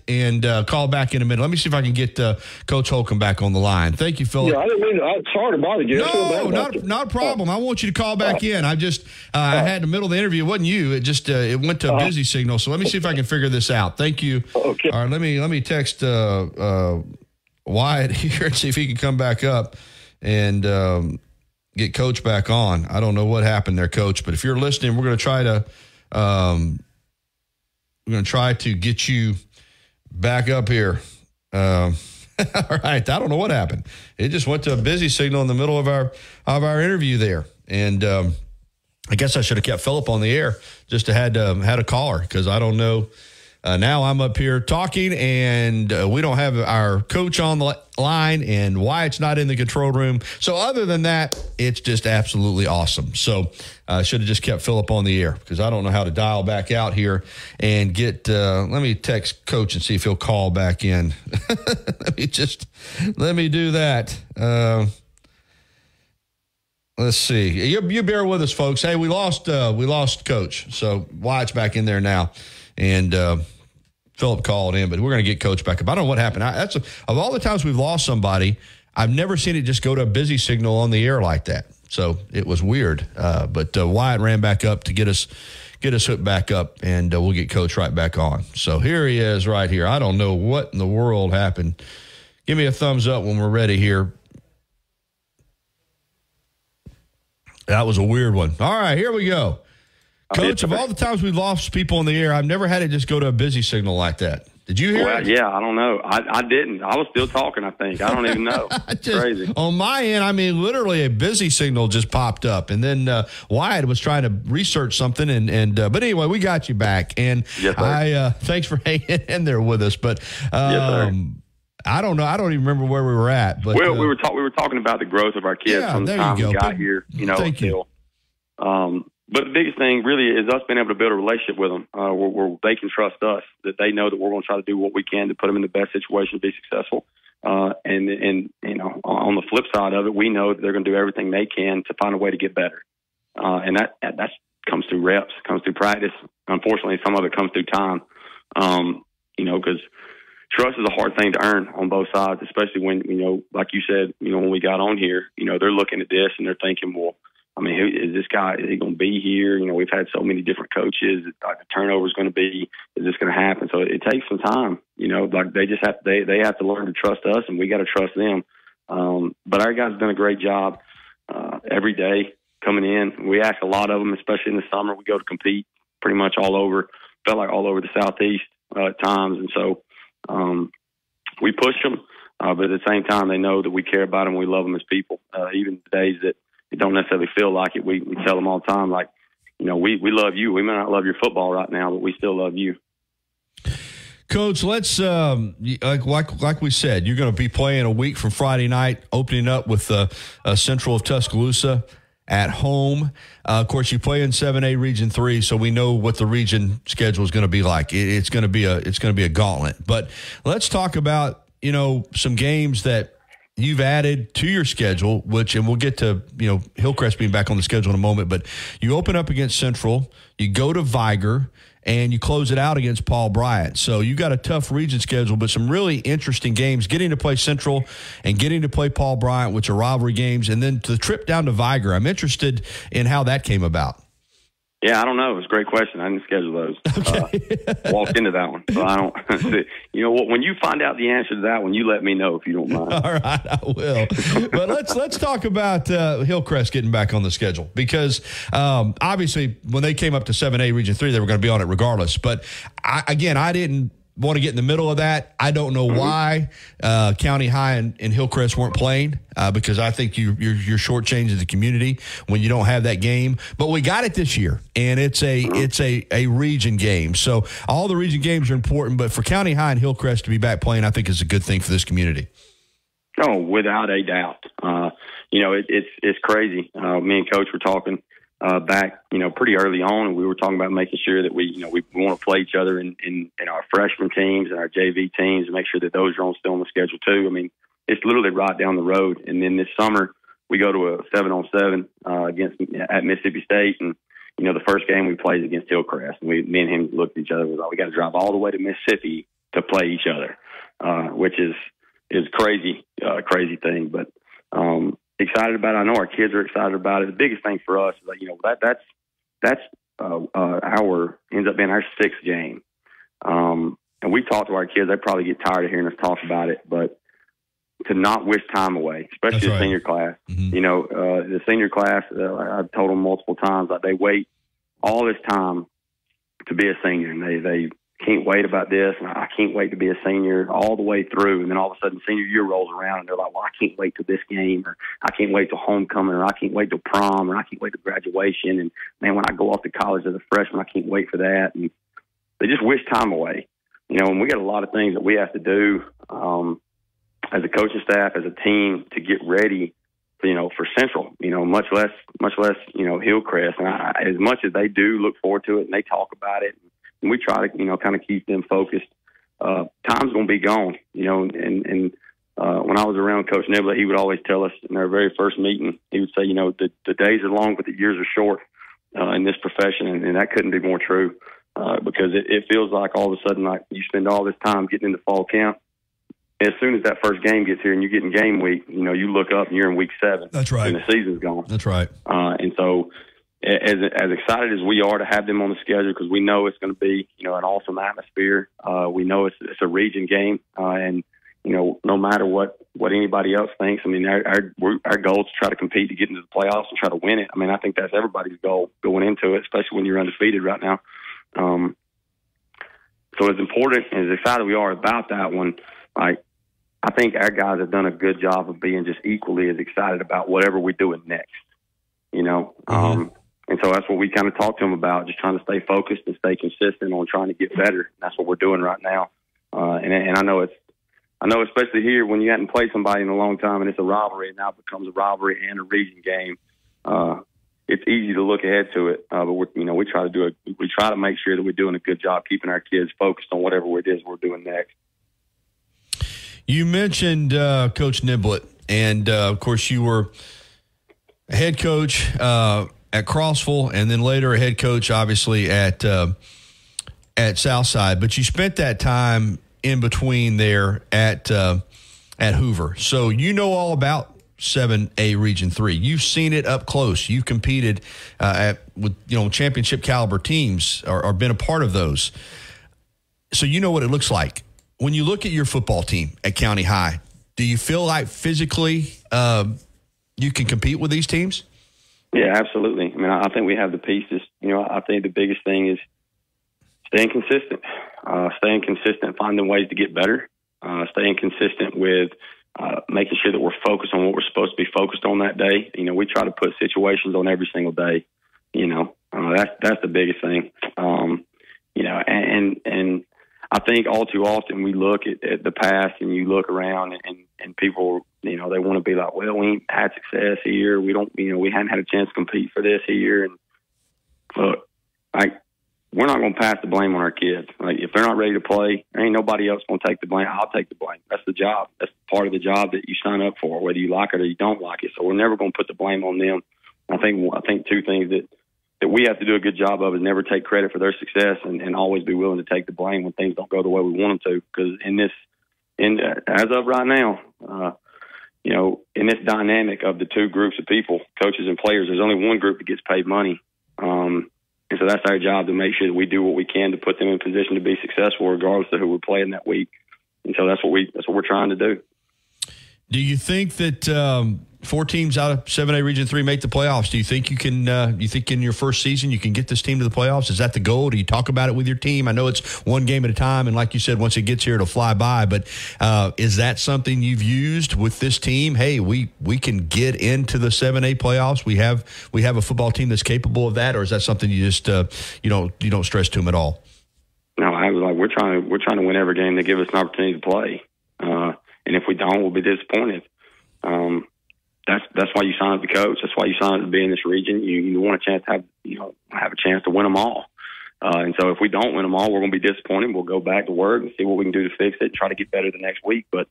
and call back in a minute. Let me see if I can get Coach Holcomb back on the line. Thank you, Philip. Yeah, I didn't mean to. Sorry to bother you. No, not a problem. I want you to call back in. I just I had in the middle of the interview. It wasn't you. It just it went to a busy signal. So let me see if I can figure this out. Thank you. Okay. All right. Let me text Wyatt here and see if he can come back up and get Coach back on. I don't know what happened there, Coach, but if you're listening, we're going to try to get you back up here. All right. I don't know what happened. It just went to a busy signal in the middle of our interview there. And I guess I should have kept Philip on the air just to had a caller, because I don't know. Now I'm up here talking, and we don't have our coach on the line, and Wyatt's not in the control room. So other than that, it's just absolutely awesome. So I should have just kept Philip on the air, because I don't know how to dial back out here and get let me text Coach and see if he'll call back in. let me do that. Let's see. You bear with us, folks. Hey, we lost Coach. So Wyatt's back in there now. And Philip called in, but we're going to get Coach back up. I don't know what happened. Of all the times we've lost somebody, I've never seen it just go to a busy signal on the air like that. So it was weird. But Wyatt ran back up to get us hooked back up, and we'll get Coach right back on. So here he is right here. I don't know what in the world happened. Give me a thumbs up when we're ready here. That was a weird one. All right, here we go. Coach, of all the times we've lost people in the air, I've never had it just go to a busy signal like that. Did you hear it? Yeah, I don't know. I didn't. I was still talking, I think. I don't even know. Crazy. On my end, I mean, literally a busy signal just popped up. And then Wyatt was trying to research something. But anyway, we got you back. And yes, thanks for hanging in there with us. But yes, sir. I don't know. I don't even remember where we were at. But we were talking about the growth of our kids from the time we got here. Thank you. But the biggest thing really is us being able to build a relationship with them where they can trust us, that they know that we're going to try to do what we can to put them in the best situation to be successful. And on the flip side of it, we know that they're going to do everything they can to find a way to get better. And that comes through reps, comes through practice. Unfortunately, some of it comes through time, because trust is a hard thing to earn on both sides, especially when, like you said, when we got on here, they're looking at this and they're thinking, well, I mean, who is this guy? Is he going to be here? We've had so many different coaches. Like the turnover is going to be. Is this going to happen? So it takes some time. Like they just have they have to learn to trust us, and we got to trust them. But our guys have done a great job every day coming in. We ask a lot of them, especially in the summer. We go to compete pretty much all over. Felt like all over the Southeast at times, and so we push them. But at the same time, they know that we care about them. We love them as people. Even the days that it don't necessarily feel like it. We tell them all the time, like, we love you. We may not love your football right now, but we still love you. Coach, let's like we said, you're going to be playing a week from Friday night, opening up with Central of Tuscaloosa at home. Of course, you play in 7A Region 3, so we know what the region schedule is going to be like. It's going to be a gauntlet. But let's talk about some games that you've added to your schedule, and we'll get to Hillcrest being back on the schedule in a moment. But you open up against Central, you go to Viger, and you close it out against Paul Bryant. So you got a tough region schedule, but some really interesting games. Getting to play Central and getting to play Paul Bryant, which are rivalry games, and then the trip down to Viger. I'm interested in how that came about. Yeah, I don't know. It's a great question. I didn't schedule those. Okay. Walked into that one. So I don't. You know what? When you find out the answer to that one, you let me know if you don't mind. All right, I will. But let's talk about Hillcrest getting back on the schedule, because obviously when they came up to 7A Region 3, they were going to be on it regardless. But I didn't want to get in the middle of that. I don't know why County High and Hillcrest weren't playing, because I think you're shortchanging the community when you don't have that game. But we got it this year, and it's a region game. So all the region games are important, but for County High and Hillcrest to be back playing, I think is a good thing for this community. Oh, without a doubt. It's crazy. Me and Coach were talking back, pretty early on, and we were talking about making sure that we want to play each other in our freshman teams and our JV teams, and make sure that those are still on the schedule too. I mean, it's literally right down the road. And then this summer we go to a 7-on-7 at Mississippi State, and the first game we played against Hillcrest, and me and him looked at each other and was like, we got to drive all the way to Mississippi to play each other, which is crazy thing, but. Excited about it. I know our kids are excited about it. The biggest thing for us is that's ends up being our sixth game. And we talked to our kids. They probably get tired of hearing us talk about it, but to not wish time away, especially the senior class. Mm-hmm. The senior class, I've told them multiple times, that they wait all this time to be a senior, and they can't wait about this, and I can't wait to be a senior all the way through. And then all of a sudden senior year rolls around and they're like, well, I can't wait till this game, or I can't wait till homecoming, or I can't wait till prom, or I can't wait till graduation. And man, when I go off to college as a freshman, I can't wait for that. And they just wish time away, and we got a lot of things that we have to do as a coaching staff, as a team, to get ready for Central, much less Hillcrest. And as much as they do look forward to it and they talk about it, and we try to, kind of keep them focused. Time's going to be gone, and when I was around Coach Niblett, he would always tell us in our very first meeting, he would say, the days are long, but the years are short in this profession. And that couldn't be more true, because it feels like all of a sudden, like you spend all this time getting into fall camp. As soon as that first game gets here and you get in game week, you look up and you're in week 7. That's right. And the season's gone. That's right. And so, as excited as we are to have them on the schedule, because we know it's going to be, an awesome atmosphere. We know it's a region game, and no matter what anybody else thinks, I mean, our goal is to try to compete to get into the playoffs and try to win it. I mean, I think that's everybody's goal going into it, especially when you're undefeated right now. So as important and as excited we are about that one, like, I think our guys have done a good job of being just equally as excited about whatever we're doing next. And so that's what we kind of talk to them about, just trying to stay focused and stay consistent on trying to get better. And that's what we're doing right now. And I know especially here, when you hadn't played somebody in a long time and it's a rivalry, and now it becomes a rivalry and a region game, it's easy to look ahead to it. But we try to make sure that we're doing a good job keeping our kids focused on whatever it is we're doing next. You mentioned Coach Niblett, and of course you were a head coach at Crossville, and then later a head coach, obviously, at Southside. But you spent that time in between there at Hoover. So you know all about 7A Region 3. You've seen it up close. You've competed with championship caliber teams, or been a part of those. So you know what it looks like. When you look at your football team at County High, do you feel like physically you can compete with these teams? Yeah, absolutely. I mean, I think we have the pieces. I think the biggest thing is staying consistent, finding ways to get better, staying consistent with making sure that we're focused on what we're supposed to be focused on that day. We try to put situations on every single day. That's the biggest thing. And I think all too often we look at the past and you look around and people, they want to be like, well, we ain't had success here. We don't, we hadn't had a chance to compete for this here. And look, we're not going to pass the blame on our kids. Like, if they're not ready to play, there ain't nobody else going to take the blame. I'll take the blame. That's the job. That's part of the job that you sign up for, whether you like it or you don't like it. So we're never going to put the blame on them. I think two things that we have to do a good job of is never take credit for their success and always be willing to take the blame when things don't go the way we want them to. Because as of right now, in this dynamic of the two groups of people, coaches and players, there's only one group that gets paid money. And so that's our job, to make sure that we do what we can to put them in position to be successful, regardless of who we're playing that week. And so that's what we're trying to do. Do you think that 4 teams out of 7A Region 3 make the playoffs? Do you think you can? You think in your first season you can get this team to the playoffs? Is that the goal? Do you talk about it with your team? I know it's one game at a time, and like you said, once it gets here, it'll fly by. But is that something you've used with this team? Hey, we can get into the 7A playoffs. We have a football team that's capable of that, or is that something you just you don't stress to them at all? No, I was like, we're trying to win every game. They give us an opportunity to play, and if we don't, we'll be disappointed. That's why you sign up to coach. That's why you sign up to be in this region. You want a chance to have a chance to win them all. And so if we don't win them all, we're going to be disappointed. We'll go back to work and see what we can do to fix it and try to get better the next week. But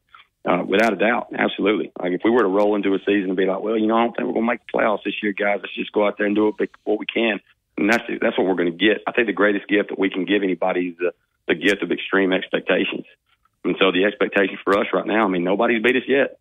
without a doubt, absolutely. Like, if we were to roll into a season and be like, well, I don't think we're going to make the playoffs this year, guys. Let's just go out there and do what we can. And that's what we're going to get. I think the greatest gift that we can give anybody is the gift of extreme expectations. And so the expectation for us right now, nobody's beat us yet.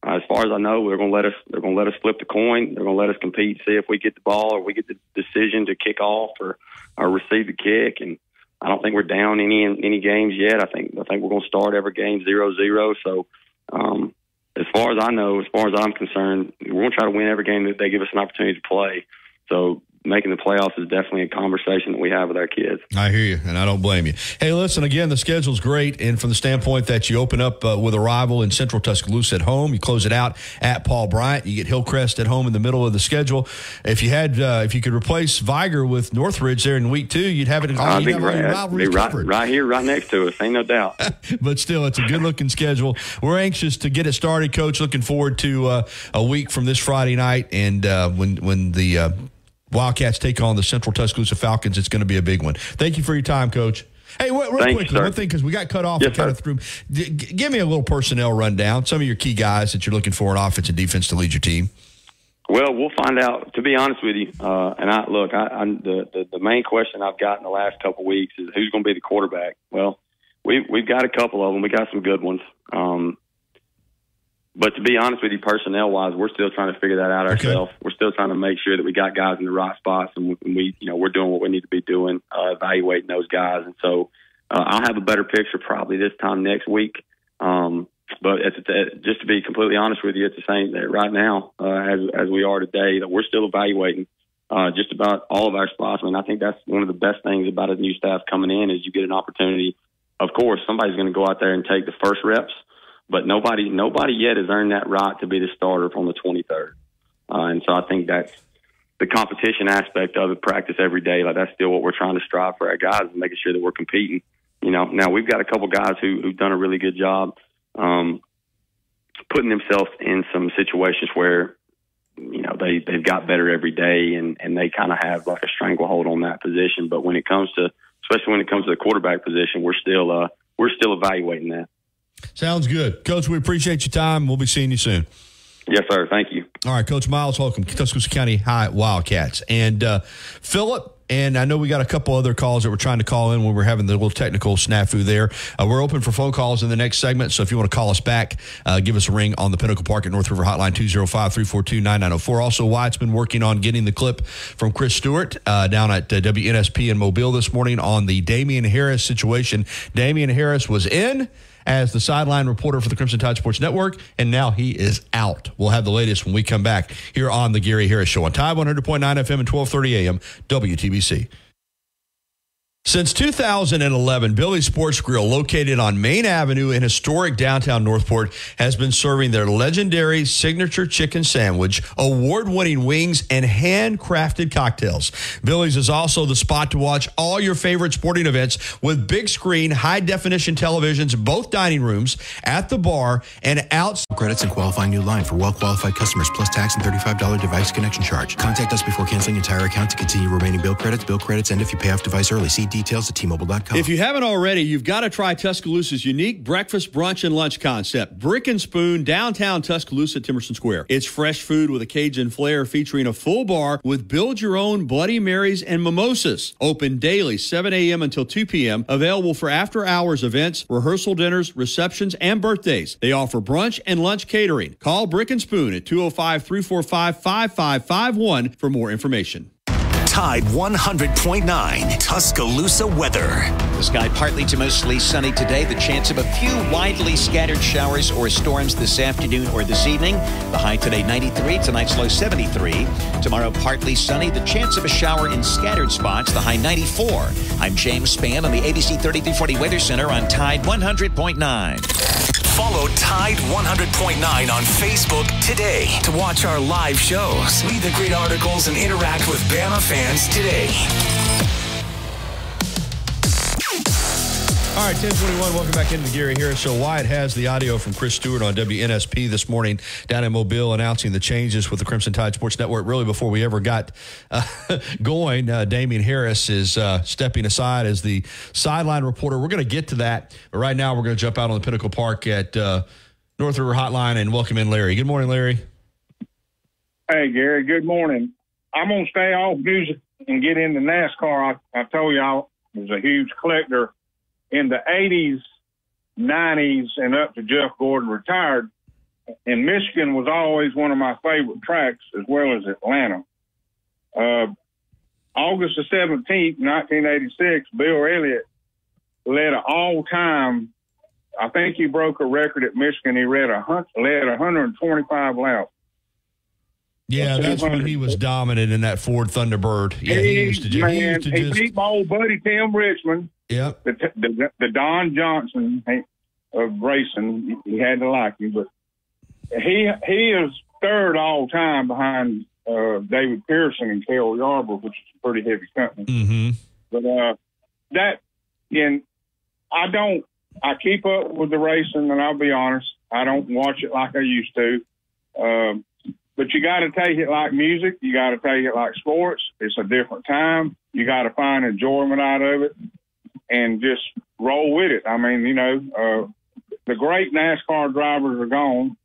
As far as I know, they're going to let us flip the coin. They're going to let us compete, see if we get the ball or we get the decision to kick off or receive the kick. And I don't think we're down any games yet. I think we're going to start every game 0-0. So as far as I know, as far as I'm concerned, we're going to try to win every game that they give us an opportunity to play. So making the playoffs is definitely a conversation that we have with our kids. I hear you, and I don't blame you. Hey, listen, again, the schedule's great, and from the standpoint that you open up with a rival in Central Tuscaloosa at home, you close it out at Paul Bryant, you get Hillcrest at home in the middle of the schedule. If you could replace Viger with Northridge there in week 2, you'd have it in all your rivalries covered. Right here, right next to us, ain't no doubt. But still, it's a good-looking schedule. We're anxious to get it started, Coach. Looking forward to a week from this Friday night, and when the Wildcats take on the Central Tuscaloosa Falcons, it's going to be a big one. Thank you for your time, Coach. Hey, real quickly, one thing, because we got cut off and kind of through. Give me a little personnel rundown. Some of your key guys that you're looking for in offense and defense to lead your team. Well, we'll find out. To be honest with you, the main question I've got in the last couple of weeks is who's going to be the quarterback. Well, we've got a couple of them. We got some good ones. But to be honest with you, personnel-wise, we're still trying to figure that out ourselves. We're still trying to make sure that we got guys in the right spots, and we're doing what we need to be doing, evaluating those guys. And so I'll have a better picture probably this time next week. But just to be completely honest with you, it's the same right now as we are today, that we're still evaluating just about all of our spots. I think that's one of the best things about a new staff coming in is you get an opportunity. Of course, somebody's going to go out there and take the first reps. But nobody yet has earned that right to be the starter from the 23rd. And so I think that's the competition aspect of it, practice every day. Like, that's still what we're trying to strive for our guys, and making sure that we're competing. Now we've got a couple guys who've done a really good job putting themselves in some situations where, they've got better every day and they kind of have like a stranglehold on that position. But especially when it comes to the quarterback position, we're still evaluating that. Sounds good. Coach, we appreciate your time. We'll be seeing you soon. Yes, sir. Thank you. All right, Coach Miles Holcomb, Tuscaloosa County High Wildcats. And Philip, and I know we got a couple other calls that we're trying to call in when we're having the little technical snafu there. We're open for phone calls in the next segment, so if you want to call us back, give us a ring on the Pinnacle Park at North River Hotline, 205-342-9904. Also, Wyatt's been working on getting the clip from Chris Stewart down at WNSP in Mobile this morning on the Damian Harris situation. Damian Harris was in as the sideline reporter for the Crimson Tide Sports Network, and now he is out. We'll have the latest when we come back here on the Gary Harris Show on Tide 100.9 FM and 1230 AM, WTBC. Since 2011, Billy's Sports Grill, located on Main Avenue in historic downtown Northport, has been serving their legendary signature chicken sandwich, award-winning wings, and handcrafted cocktails. Billy's is also the spot to watch all your favorite sporting events with big screen, high-definition televisions, both dining rooms, at the bar, and outside. Credits and qualifying new line for well-qualified customers, plus tax and $35 device connection charge. Contact us before canceling entire account to continue remaining bill credits. Bill credits end if you pay off device early. See details at T-Mobile.com. If you haven't already, you've got to try Tuscaloosa's unique breakfast, brunch, and lunch concept. Brick and Spoon, downtown Tuscaloosa, Timerson Square. It's fresh food with a Cajun flair featuring a full bar with build-your-own Bloody Marys and mimosas. Open daily, 7 a.m. until 2 p.m. Available for after-hours events, rehearsal dinners, receptions, and birthdays. They offer brunch and lunch catering. Call Brick and Spoon at 205-345-5551 for more information. Tide 100.9 Tuscaloosa weather. The sky partly to mostly sunny today. The chance of a few widely scattered showers or storms this afternoon or this evening. The high today 93. Tonight's low 73. Tomorrow partly sunny. The chance of a shower in scattered spots. The high 94. I'm James Spann on the ABC 3340 Weather Center on Tide 100.9. Follow Tide 100.9 on Facebook today to watch our live shows, read the great articles, and interact with Bama fans today. All right, 10:21. Welcome back into the Gary Harris Show. Wyatt has the audio from Chris Stewart on WNSP this morning down in Mobile announcing the changes with the Crimson Tide Sports Network. Really, before we ever got going, Damian Harris is stepping aside as the sideline reporter. We're going to get to that, but right now we're going to jump out on the Pinnacle Park at North River Hotline and welcome in Larry. Good morning, Larry. Hey, Gary. Good morning. I'm going to stay off music and get into NASCAR. I told y'all I was a huge collector in the 80s, 90s, and up to Jeff Gordon retired. And Michigan was always one of my favorite tracks, as well as Atlanta. August the 17th, 1986, Bill Elliott led an all-time, I think he broke a record at Michigan. He led 125 laps. Yeah, that's when he was dominant in that Ford Thunderbird. Yeah, he beat my old buddy Tim Richmond. Yep. The Don Johnson of racing. He had to like him, but he is third all time behind David Pearson and Cale Yarborough, which is a pretty heavy company. Mm-hmm. But I keep up with the racing, and I'll be honest, I don't watch it like I used to. But you got to take it like music. You got to take it like sports. It's a different time. You got to find enjoyment out of it and just roll with it. I mean, the great NASCAR drivers are gone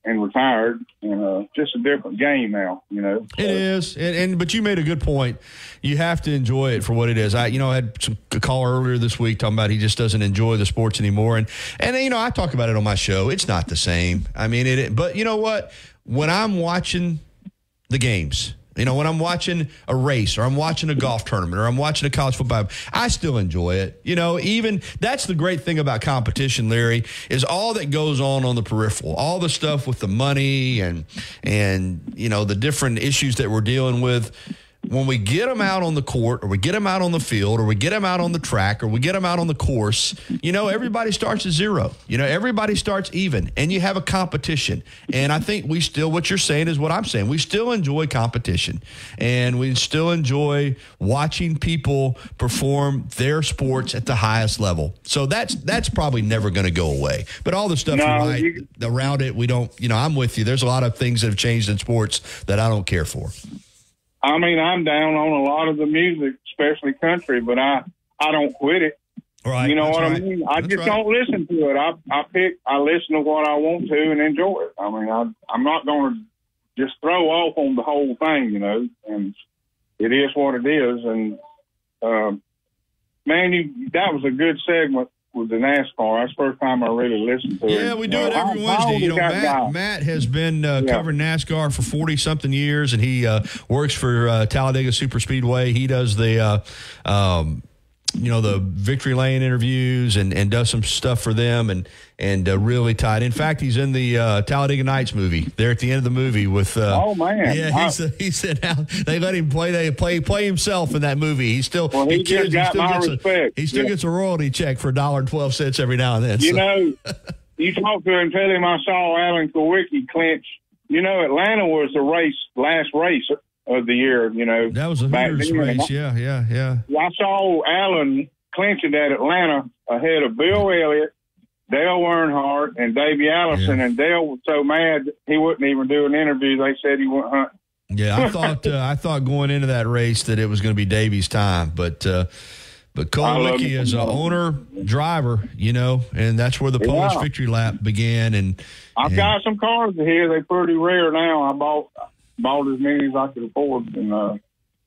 and retired, and just a different game now, It is. But you made a good point. You have to enjoy it for what it is. I had a caller earlier this week talking about he just doesn't enjoy the sports anymore. And I talk about it on my show. It's not the same. I mean, but you know what? When I'm watching the games, when I'm watching a race or I'm watching a golf tournament or I'm watching a college football, I still enjoy it. Even that's the great thing about competition, Larry, is all that goes on the peripheral, all the stuff with the money and the different issues that we're dealing with. When we get them out on the court or we get them out on the field or we get them out on the track or we get them out on the course, everybody starts at zero. Everybody starts even and you have a competition. And I think what you're saying is what I'm saying. We still enjoy competition and we still enjoy watching people perform their sports at the highest level. So that's probably never going to go away. But all the stuff around it, we don't, I'm with you. There's a lot of things that have changed in sports that I don't care for. I mean, I'm down on a lot of the music, especially country, but I don't quit it. Right. You know what I mean? I just don't listen to it. I listen to what I want to and enjoy it. I mean, I'm not going to just throw off on the whole thing, and it is what it is. And, that was a good segment with the NASCAR. That's the first time I really listened to it. Yeah, we do it every Wednesday. Matt has been covering NASCAR for 40-something years, and he works for Talladega Super Speedway. He does the the Victory Lane interviews and does some stuff for them and really tied. In fact, he's in the Talladega Nights movie. There at the end of the movie with. Oh man! Yeah, he said now they let him play himself in that movie. He still he just got my respect. He still gets a royalty check for $1.12 every now and then. You talk to him and tell him I saw Alan Kulwicki clinch. Atlanta was the last race of the year. That was a Hooters race. Yeah. I saw Alan clinching at Atlanta ahead of Bill Elliott, Dale Earnhardt, and Davey Allison. Yeah. And Dale was so mad he wouldn't even do an interview. They said he went hunting. Yeah, I thought going into that race that it was going to be Davey's time, but Kulwicki is an owner driver, and that's where the Polish victory lap began. And I've got some cars here. They're pretty rare now. I bought as many as I could afford.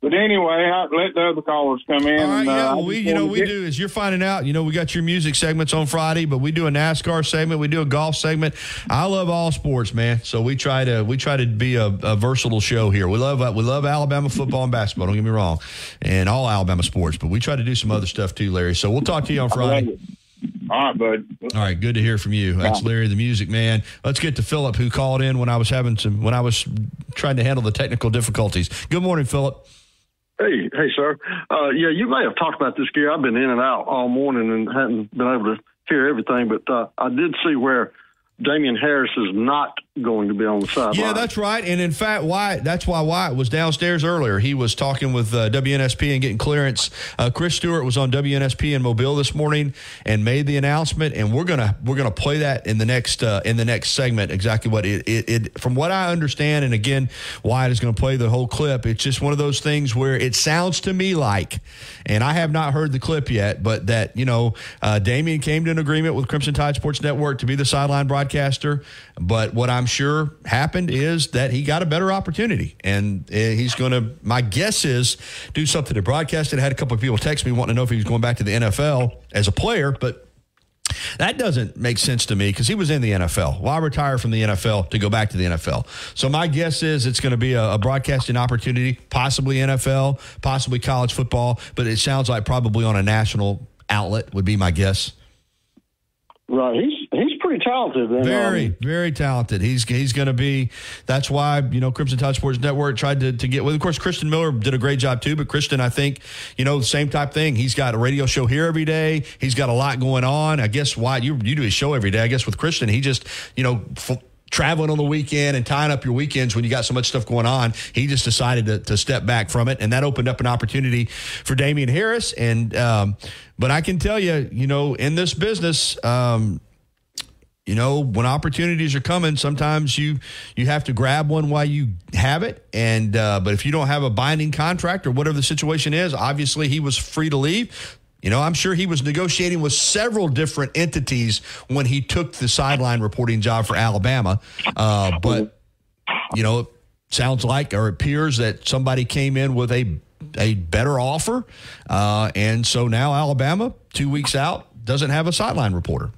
But anyway, I let the other callers come in. All right, we do, as you're finding out, we got your music segments on Friday, but we do a NASCAR segment, we do a golf segment. I love all sports, man. So we try to be a versatile show here. We love Alabama football and basketball, don't get me wrong, and all Alabama sports, but we try to do some other stuff too, Larry. So we'll talk to you on Friday. All right, bud. All right, good to hear from you. That's Larry the Music Man. Let's get to Philip, who called in when I was trying to handle the technical difficulties. Good morning, Philip. Hey, sir. You may have talked about this, Gary. I've been in and out all morning and hadn't been able to hear everything, but I did see where Damian Harris is not going to be on the sideline. Yeah, that's right. And in fact, that's why Wyatt was downstairs earlier. He was talking with WNSP and getting clearance. Chris Stewart was on WNSP in Mobile this morning and made the announcement. And we're gonna play that in the next segment. Exactly what it from what I understand. And again, Wyatt is going to play the whole clip. It's just one of those things where it sounds to me like, and I have not heard the clip yet, but that Damian came to an agreement with Crimson Tide Sports Network to be the sideline broadcaster. But what I'm sure happened is that he got a better opportunity, and he's going to, my guess is, do something to broadcast it. I had a couple of people text me wanting to know if he was going back to the NFL as a player, but that doesn't make sense to me because he was in the NFL. Why retire from the NFL to go back to the NFL? So my guess is it's going to be a broadcasting opportunity, possibly NFL, possibly college football, but it sounds like probably on a national outlet would be my guess. Right. He's pretty talented. And, very, very talented. He's going to be. That's why Crimson Tide Sports Network tried to get. Well, of course, Christian Miller did a great job too. But Christian, I think, the same type thing. He's got a radio show here every day. He's got a lot going on. I guess why you do his show every day. I guess with Christian, he just traveling on the weekend and tying up your weekends when you got so much stuff going on, he just decided to step back from it, and that opened up an opportunity for Damian Harris. And but I can tell you, in this business, when opportunities are coming, sometimes you have to grab one while you have it. And but if you don't have a binding contract or whatever the situation is, obviously he was free to leave. I'm sure he was negotiating with several different entities when he took the sideline reporting job for Alabama. But, it sounds like or appears that somebody came in with a better offer. And so now Alabama, 2 weeks out, doesn't have a sideline reporter.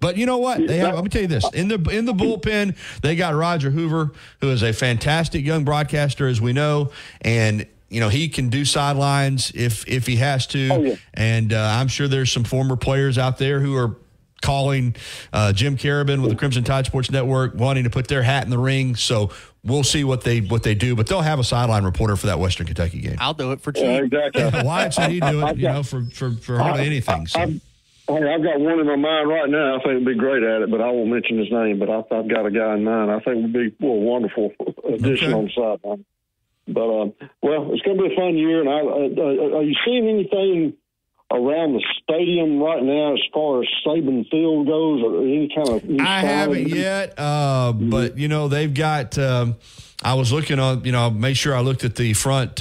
But you know what? Let me tell you this. In the bullpen, they got Roger Hoover, who is a fantastic young broadcaster, as we know, and he can do sidelines if he has to. Oh, yeah. And I'm sure there's some former players out there who are calling Jim Carabin with the Crimson Tide Sports Network, wanting to put their hat in the ring. So we'll see what they do. But they'll have a sideline reporter for that Western Kentucky game. I'll do it for cheap. Exactly. Wyatt said he'd do it, for hardly anything. So. I've got one in my mind right now. I think would be great at it, but I won't mention his name. But I've got a guy in mind I think would be a wonderful addition on the sideline. But, it's going to be a fun year. And are you seeing anything around the stadium right now as far as Saban Field goes or any kind of... I haven't yet, but, they've got... I was looking on, made sure I looked at the front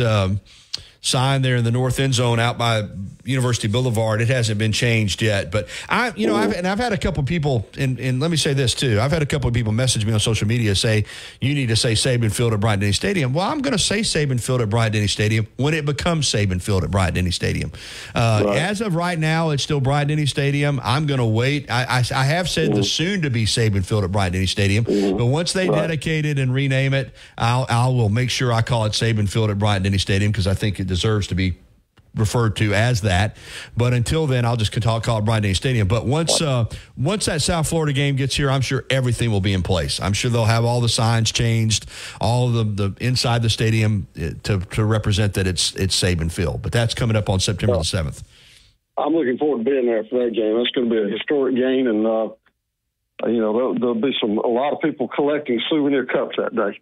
sign there in the north end zone out by University Boulevard. It hasn't been changed yet, but I've had a couple of people, and let me say this too. I've had a couple of people message me on social media say, you need to say Saban Field at Bryant-Denny Stadium. Well, I'm going to say Saban Field at Bryant-Denny Stadium when it becomes Saban Field at Bryant-Denny Stadium. Right. As of right now, it's still Bryant-Denny Stadium. I'm going to wait. I have said the soon to be Saban Field at Bryant-Denny Stadium, but once they dedicate it and rename it, I will make sure I call it Saban Field at Bryant-Denny Stadium because I think it deserves to be referred to as that. But until then, I'll just call it Bryant-Denny Stadium. But once that South Florida game gets here, I'm sure everything will be in place. I'm sure they'll have all the signs changed, all of the inside the stadium to represent that it's Saban Field. But that's coming up on September the 7th. I'm looking forward to being there for that game. That's going to be a historic game, and there'll be a lot of people collecting souvenir cups that day.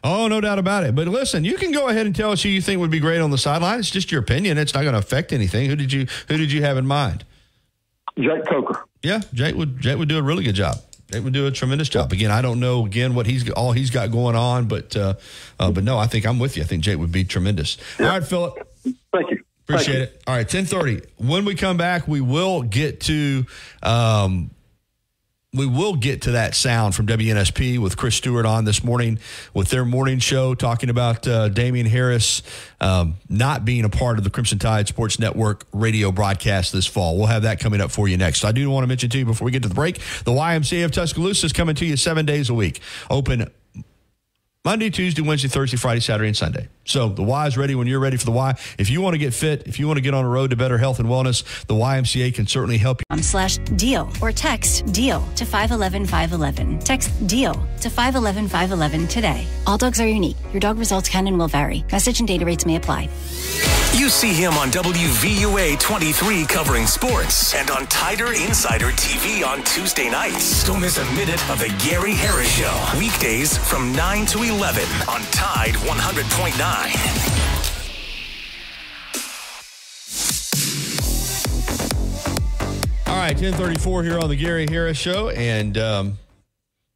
Oh, no doubt about it. But listen, you can go ahead and tell us who you think would be great on the sideline. It's just your opinion. It's not going to affect anything. Who did you have in mind? Jake Coker. Yeah, Jake would do a really good job. Jake would do a tremendous job. Again, I don't know what he's got going on, but no, I think I'm with you. I think Jake would be tremendous. Yeah. All right, Philip. Thank you. Appreciate it. All right, 10:30. When we come back, we will get to that sound from WNSP with Chris Stewart on this morning with their morning show, talking about Damian Harris not being a part of the Crimson Tide Sports Network radio broadcast this fall. We'll have that coming up for you next. I do want to mention to you before we get to the break, the YMCA of Tuscaloosa is coming to you 7 days a week. Open Monday, Tuesday, Wednesday, Thursday, Friday, Saturday, and Sunday. So the Y is ready when you're ready for the Y. If you want to get fit, if you want to get on a road to better health and wellness, the YMCA can certainly help you. /deal or text DEAL to 511-511. Text DEAL to 511-511 today. All dogs are unique. Your dog results can and will vary. Message and data rates may apply. You see him on WVUA 23 covering sports and on Tider Insider TV on Tuesday nights. Don't miss a minute of the Gary Harris Show. Weekdays from 9 to 11 on Tide 100.9. All right, 10:34 here on the Gary Harris Show, and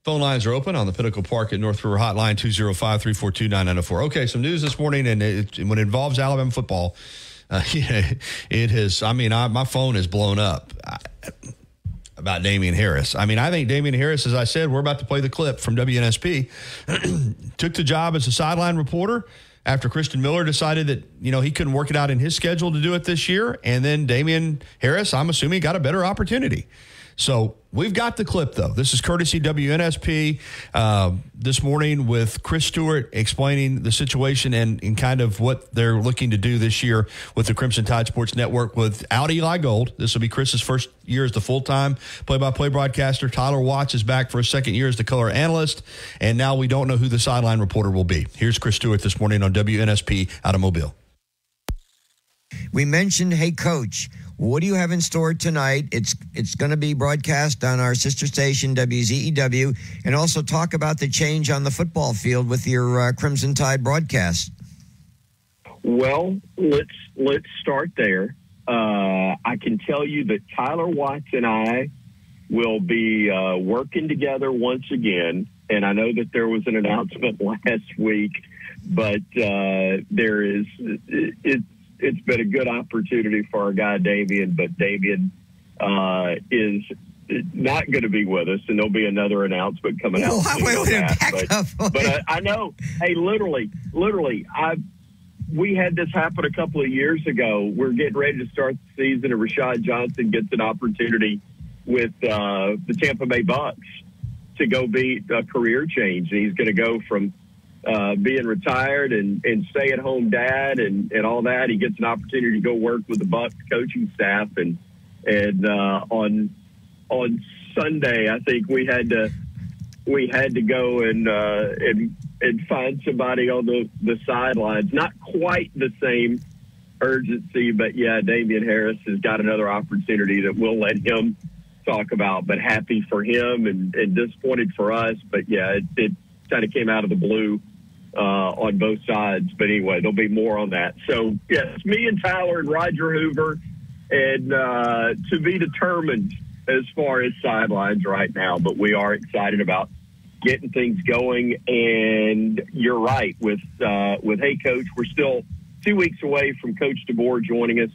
phone lines are open on the Pinnacle Park at North River Hotline, 205-342-9904. Okay, some news this morning, and when it involves Alabama football, it has, my phone is blown up about Damian Harris. I think Damian Harris, as I said, we're about to play the clip from WNSP, took the job as a sideline reporter after Christian Miller decided that, he couldn't work it out in his schedule to do it this year. And then Damian Harris, I'm assuming, got a better opportunity. So we've got the clip, though. This is courtesy WNSP this morning with Chris Stewart explaining the situation and kind of what they're looking to do this year with the Crimson Tide Sports Network without Eli Gold. This will be Chris's first year as the full-time play-by-play broadcaster. Tyler Watts is back for a second year as the color analyst, and now we don't know who the sideline reporter will be. Here's Chris Stewart this morning on WNSP out of Mobile. We mentioned, hey, Coach, what do you have in store tonight? It's going to be broadcast on our sister station, WZEW, and also talk about the change on the football field with your Crimson Tide broadcast. Well, let's start there. I can tell you that Tyler Watts and I will be working together once again, and I know that there was an announcement last week, but it's been a good opportunity for our guy Damian, but Damian is not going to be with us, and there'll be another announcement coming out. But I know, hey, literally, we had this happen a couple of years ago. We're getting ready to start the season, and Rashad Johnson gets an opportunity with the Tampa Bay Bucks to go be a career change, and he's going to go from being retired and stay-at-home dad and all that. He gets an opportunity to go work with the Bucs coaching staff, and on Sunday, I think we had to go and find somebody on the sidelines. Not quite the same urgency, but yeah, Damian Harris has got another opportunity that we'll let him talk about. But happy for him and disappointed for us. But yeah, it kind of came out of the blue on both sides. But anyway, there'll be more on that. So, yes, me and Tyler and Roger Hoover, and to be determined as far as sidelines right now. But we are excited about getting things going. And you're right, with Hey Coach, we're still 2 weeks away from Coach DeBoer joining us.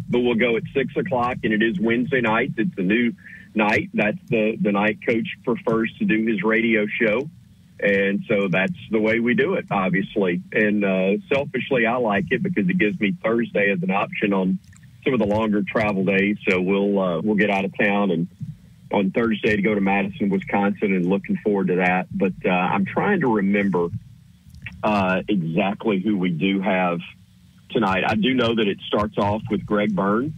But we'll go at 6 o'clock, and it is Wednesday night. It's a new night. That's the night Coach prefers to do his radio show. And so that's the way we do it, obviously. And selfishly, I like it because it gives me Thursday as an option on some of the longer travel days. So we'll get out of town and on Thursday to go to Madison, Wisconsin, and looking forward to that. But I'm trying to remember exactly who we do have tonight. I do know that it starts off with Greg Byrne,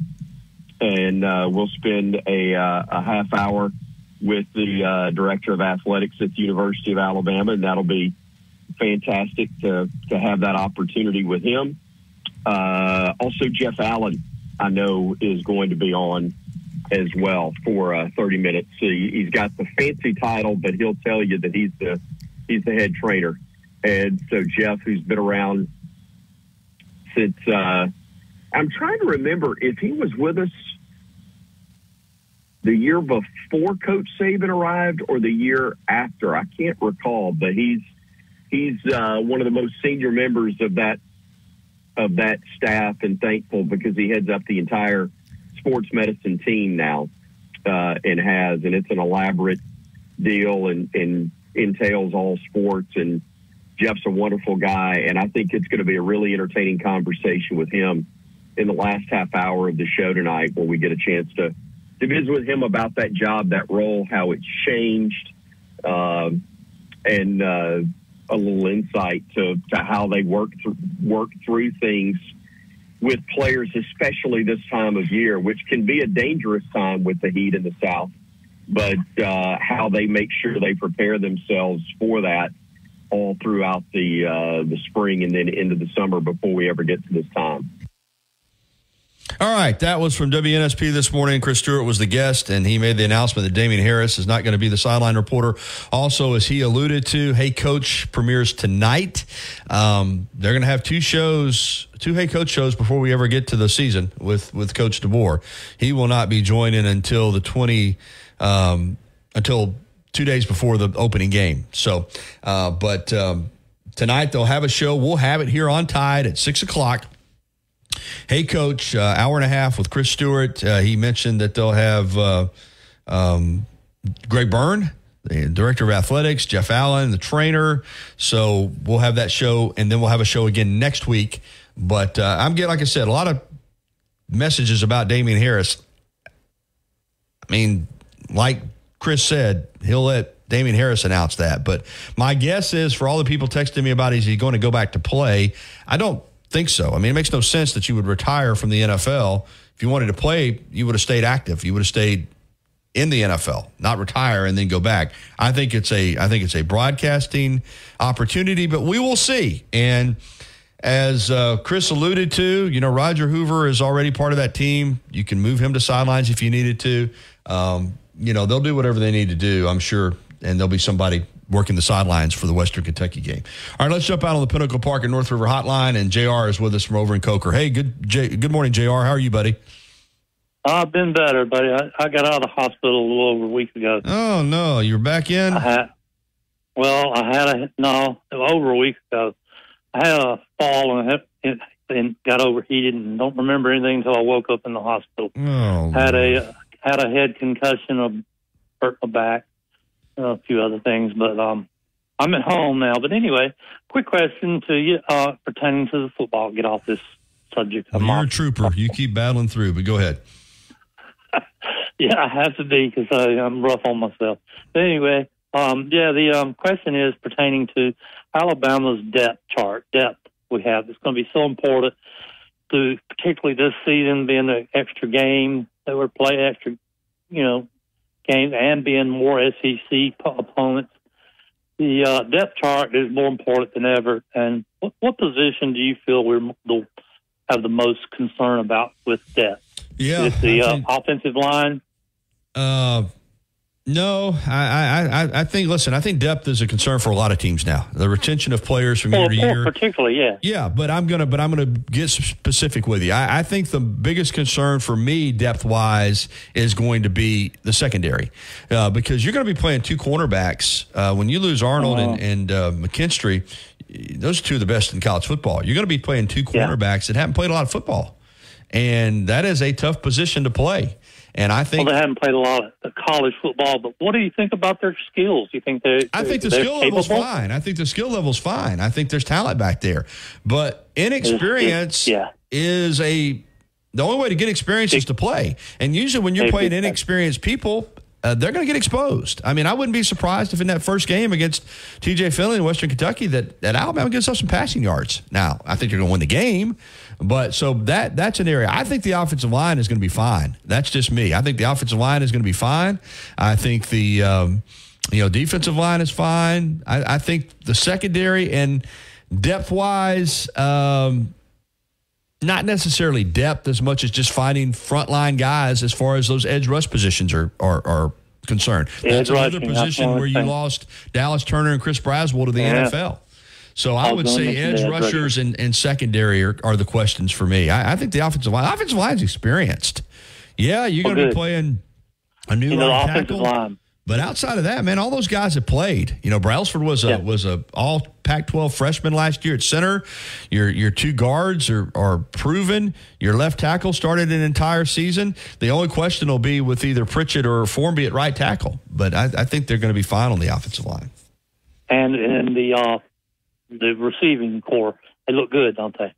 and we'll spend a half hour with the director of athletics at the University of Alabama, and that'll be fantastic to have that opportunity with him. Also, Jeff Allen, I know, is going to be on as well for 30 minutes. So he's got the fancy title, but he'll tell you that he's the head trainer. And so Jeff, who's been around since I'm trying to remember if he was with us the year before Coach Saban arrived or the year after. I can't recall, but he's one of the most senior members of that staff, and thankful because he heads up the entire sports medicine team now, and it's an elaborate deal and entails all sports. And Jeff's a wonderful guy, and I think it's going to be a really entertaining conversation with him in the last half hour of the show tonight, where we get a chance to visit with him about that job, that role, how it's changed, and a little insight to how they work through things with players, especially this time of year, which can be a dangerous time with the heat in the South, but how they make sure they prepare themselves for that all throughout the spring and then into the summer before we ever get to this time. All right, that was from WNSP this morning. Chris Stewart was the guest, and he made the announcement that Damien Harris is not going to be the sideline reporter. Also, as he alluded to, Hey Coach premieres tonight. They're going to have two Hey Coach shows before we ever get to the season with Coach DeBoer. He will not be joining until until 2 days before the opening game. So, but tonight they'll have a show. We'll have it here on Tide at 6 o'clock. Hey Coach, hour and a half with Chris Stewart. He mentioned that they'll have Greg Byrne, the director of athletics, Jeff Allen, the trainer. So we'll have that show, and then we'll have a show again next week. But I'm getting, like I said, a lot of messages about Damien Harris. I mean, like Chris said, he'll let Damien Harris announce that. But my guess is, for all the people texting me about, is he going to go back to play? I don't think so. I mean, it makes no sense that you would retire from the NFL. If you wanted to play, you would have stayed active. You would have stayed in the NFL, not retire and then go back. I think it's a broadcasting opportunity, but we will see. And as Chris alluded to, Roger Hoover is already part of that team. You can move him to sidelines if you needed to. They'll do whatever they need to do, I'm sure, and there'll be somebody working the sidelines for the Western Kentucky game. All right, let's jump out on the Pinnacle Park and North River hotline, and JR is with us from over in Coker. Hey, good morning, JR. How are you, buddy? I've been better, buddy. I got out of the hospital a little over a week ago. Oh, no. You're back in? Over a week ago. I had a fall and got overheated and don't remember anything until I woke up in the hospital. Oh, had a head concussion, hurt my back, a few other things, but I'm at home now. But anyway, quick question to you pertaining to the football. Get off this subject. Well, you're a trooper. You keep battling through, but go ahead. Yeah, I have to be because I'm rough on myself. But anyway, the question is pertaining to Alabama's depth chart. Depth we have. It's going to be so important to, particularly this season, being an extra game that we're playing extra, games and being more SEC opponents. The depth chart is more important than ever. And what position do you feel we'll have the most concern about with depth? Yeah, is the offensive line? No, I think. Listen, I think depth is a concern for a lot of teams now. The retention of players from year to year, particularly, yeah. Yeah, but I'm gonna get specific with you. I think the biggest concern for me, depth wise, is going to be the secondary, because you're going to be playing two cornerbacks. When you lose Arnold and McKinstry, those are two of the best in college football. You're going to be playing two cornerbacks that haven't played a lot of football, and that is a tough position to play. And I think they haven't played a lot of college football, but what do you think about their skills? You think I think the skill level's fine. I think the skill level's fine. I think there's talent back there, but inexperience is the only way to get experience is to play. And usually, when you're playing inexperienced people, they're going to get exposed. I mean, I wouldn't be surprised if in that first game against TJ Finley in Western Kentucky that Alabama gives up some passing yards. Now, I think they're going to win the game, but so that's an area. I think the offensive line is going to be fine. That's just me. I think the offensive line is going to be fine. I think the defensive line is fine. I think the secondary and depth-wise, not necessarily depth as much as just finding frontline guys as far as those edge rush positions are concerned. That's another position where you lost Dallas Turner and Chris Braswell to the NFL. So I would say edge rushers and secondary are the questions for me. I think the offensive line is experienced. Yeah, you're going to be playing a new offensive line. But outside of that, man, all those guys have played. Brailsford was a all Pac-12 freshman last year at center. Your two guards are proven. Your left tackle started an entire season. The only question will be with either Pritchett or Formby at right tackle. But I think they're going to be fine on the offensive line. And the receiving core, they look good, don't they?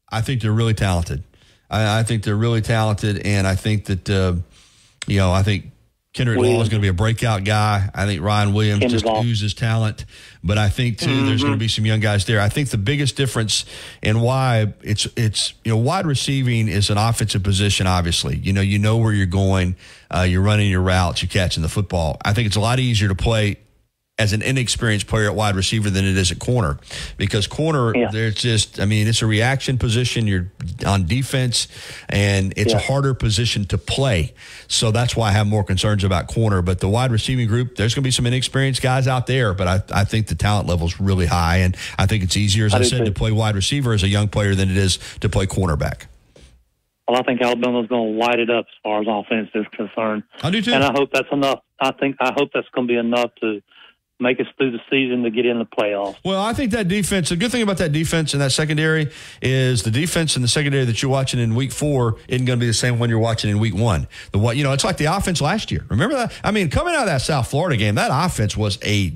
I think they're really talented. I think they're really talented, and I think that I think Kendrick Law is going to be a breakout guy. I think Ryan Williams just oozes talent. But I think, too, there's going to be some young guys there. I think the biggest difference in why it's wide receiving is an offensive position, obviously. You know where you're going. You're running your routes. You're catching the football. I think it's a lot easier to play as an inexperienced player at wide receiver than it is at corner, because corner, there's just, it's a reaction position. You're on defense, and it's a harder position to play. So that's why I have more concerns about corner. But the wide receiving group, there's going to be some inexperienced guys out there, but I think the talent level is really high, and I think it's easier, as I said, to play wide receiver as a young player than it is to play cornerback. Well, I think Alabama's going to light it up as far as offense is concerned. I do too. And I hope that's enough. I hope that's going to be enough to make us through the season to get in the playoffs. Well, I think that defense, the good thing about that defense and that secondary is the defense and the secondary that you're watching in week 4 isn't going to be the same one you're watching in week 1. It's like the offense last year. Remember that? Coming out of that South Florida game, that offense was a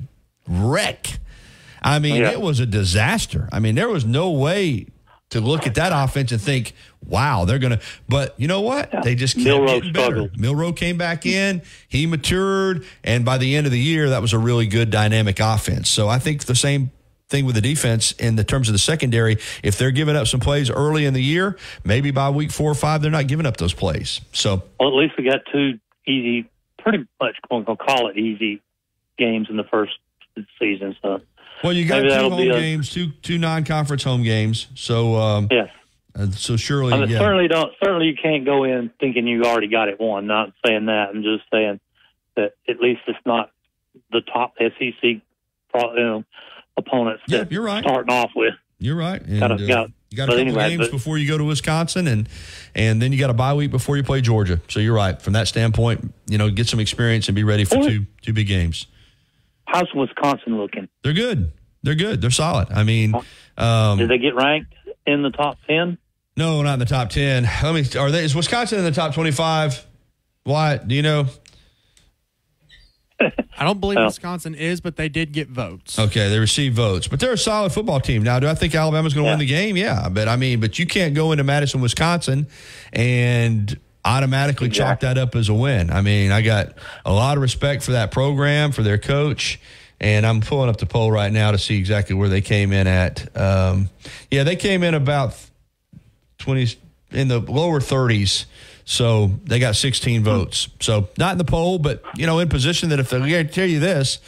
wreck. It was a disaster. There was no way to look at that offense and think, wow, they're going to – but you know what? They just kept getting better. Milroe came back in. He matured. And by the end of the year, that was a really good dynamic offense. So I think the same thing with the defense in the terms of the secondary. If they're giving up some plays early in the year, maybe by week 4 or 5, they're not giving up those plays. So, well, at least we got 2 easy, pretty much going to call it easy games in the first season. So, well, you got 2 home games, two non-conference home games. So, so surely, certainly you can't go in thinking you already got it won. Not saying that. I'm just saying that at least it's not the top SEC opponents that you're right. Starting off with. You're right. And, you got a couple games before you go to Wisconsin, and then you got a bye week before you play Georgia. So you're right. From that standpoint, get some experience and be ready for two big games. How's Wisconsin looking? They're good. They're solid. Did they get ranked in the top 10? No, not in the top 10. Is Wisconsin in the top 25? Wyatt, do you know? I don't believe Wisconsin is, but they did get votes. Okay, they received votes, but they're a solid football team. Now, do I think Alabama's going to win the game? Yeah, but you can't go into Madison, Wisconsin, and automatically chalk that up as a win. I got a lot of respect for that program, for their coach, and I'm pulling up the poll right now to see exactly where they came in at. They came in about 20 in the lower 30s. So they got 16 votes. So not in the poll, but, in position that if they tell you this,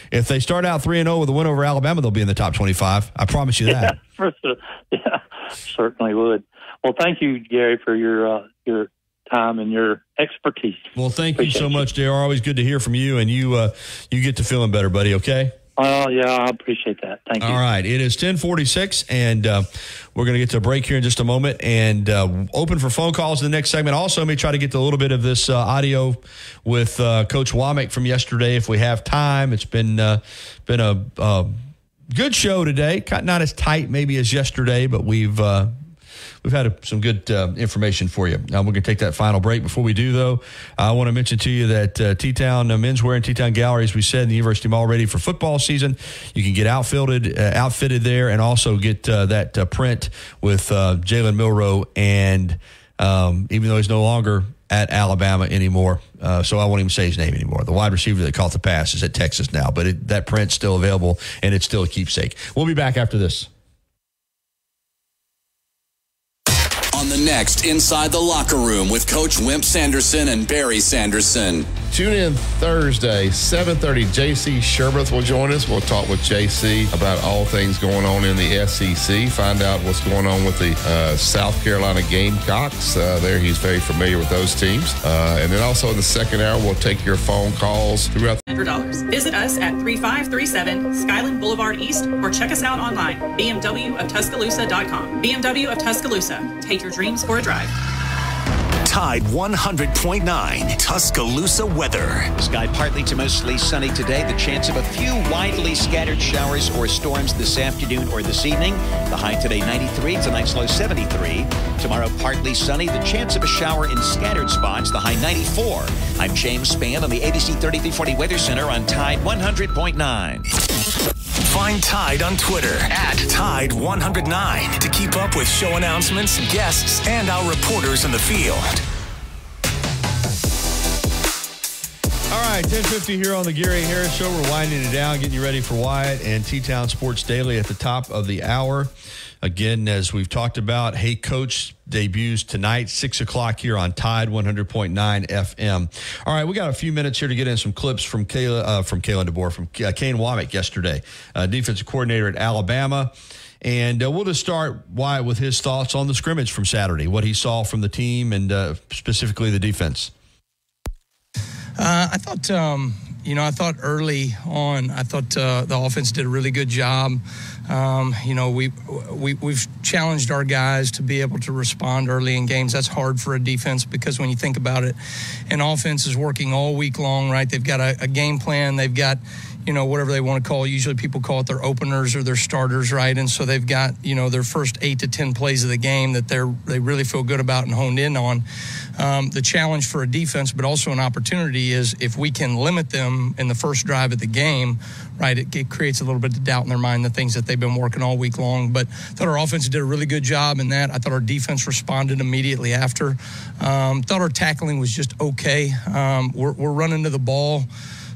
if they start out 3-0 with a win over Alabama, they'll be in the top 25. I promise you that. Yeah, certainly would. Well, thank you, Gary, for your time and your expertise. Well, thank you so much, JR. Always good to hear from you, and you get to feeling better, buddy, okay? I appreciate that. Thank you. All right. It is 10:46, and we're going to get to a break here in just a moment and open for phone calls in the next segment. Also, let me try to get a little bit of this audio with Coach Womack from yesterday if we have time. It's been a good show today. Not as tight maybe as yesterday, but we've had some good information for you. Now, we're going to take that final break. Before we do, though, I want to mention to you that T-Town Menswear and T-Town Gallery, as we said, in the University Mall, ready for football season. You can get outfitted there and also get that print with Jalen Milroe. And even though he's no longer at Alabama anymore, so I won't even say his name anymore. The wide receiver that caught the pass is at Texas now, but that print's still available, and it's still a keepsake. We'll be back after this. On the next Inside the Locker Room with Coach Wimp Sanderson and Barry Sanderson. Tune in Thursday, 7:30. J.C. Sherbeth will join us. We'll talk with J.C. about all things going on in the SEC, find out what's going on with the South Carolina Gamecocks. There, he's very familiar with those teams. And then also in the second hour, we'll take your phone calls throughout. $100. Visit us at 3537 Skyland Boulevard East or check us out online, bmwoftuscaloosa.com. BMW of Tuscaloosa. Take your dreams for a drive. Tide 100.9 Tuscaloosa weather. Sky partly to mostly sunny today. The chance of a few widely scattered showers or storms this afternoon or this evening. The high today 93. Tonight's low 73. Tomorrow partly sunny. The chance of a shower in scattered spots. The high 94. I'm James Spann on the ABC 3340 Weather Center on Tide 100.9. Find Tide on Twitter at Tide109 to keep up with show announcements, guests, and our reporters in the field. All right, 10:50 here on the Gary Harris Show. We're winding it down, getting you ready for Wyatt and T-Town Sports Daily at the top of the hour. Again, as we've talked about, Hey Coach debuts tonight, 6 o'clock here on Tide 100.9 FM. All right, we got a few minutes here to get in some clips from Kalen DeBoer, from Kane Womack yesterday, defensive coordinator at Alabama. And we'll just start, Wyatt, with his thoughts on the scrimmage from Saturday, what he saw from the team and specifically the defense. I thought early on, the offense did a really good job. We've challenged our guys to be able to respond early in games. That's hard for a defense because when you think about it, an offense is working all week long, right? They've got a game plan. They've got, whatever they want to call it. Usually people call it their openers or their starters, right? And so they've got, their first 8 to 10 plays of the game that they really feel good about and honed in on. The challenge for a defense, but also an opportunity, is if we can limit them in the first drive of the game, right, it creates a little bit of doubt in their mind, the things that they've been working all week long. But I thought our offense did a really good job in that. I thought our defense responded immediately after. Thought our tackling was just okay. We're running to the ball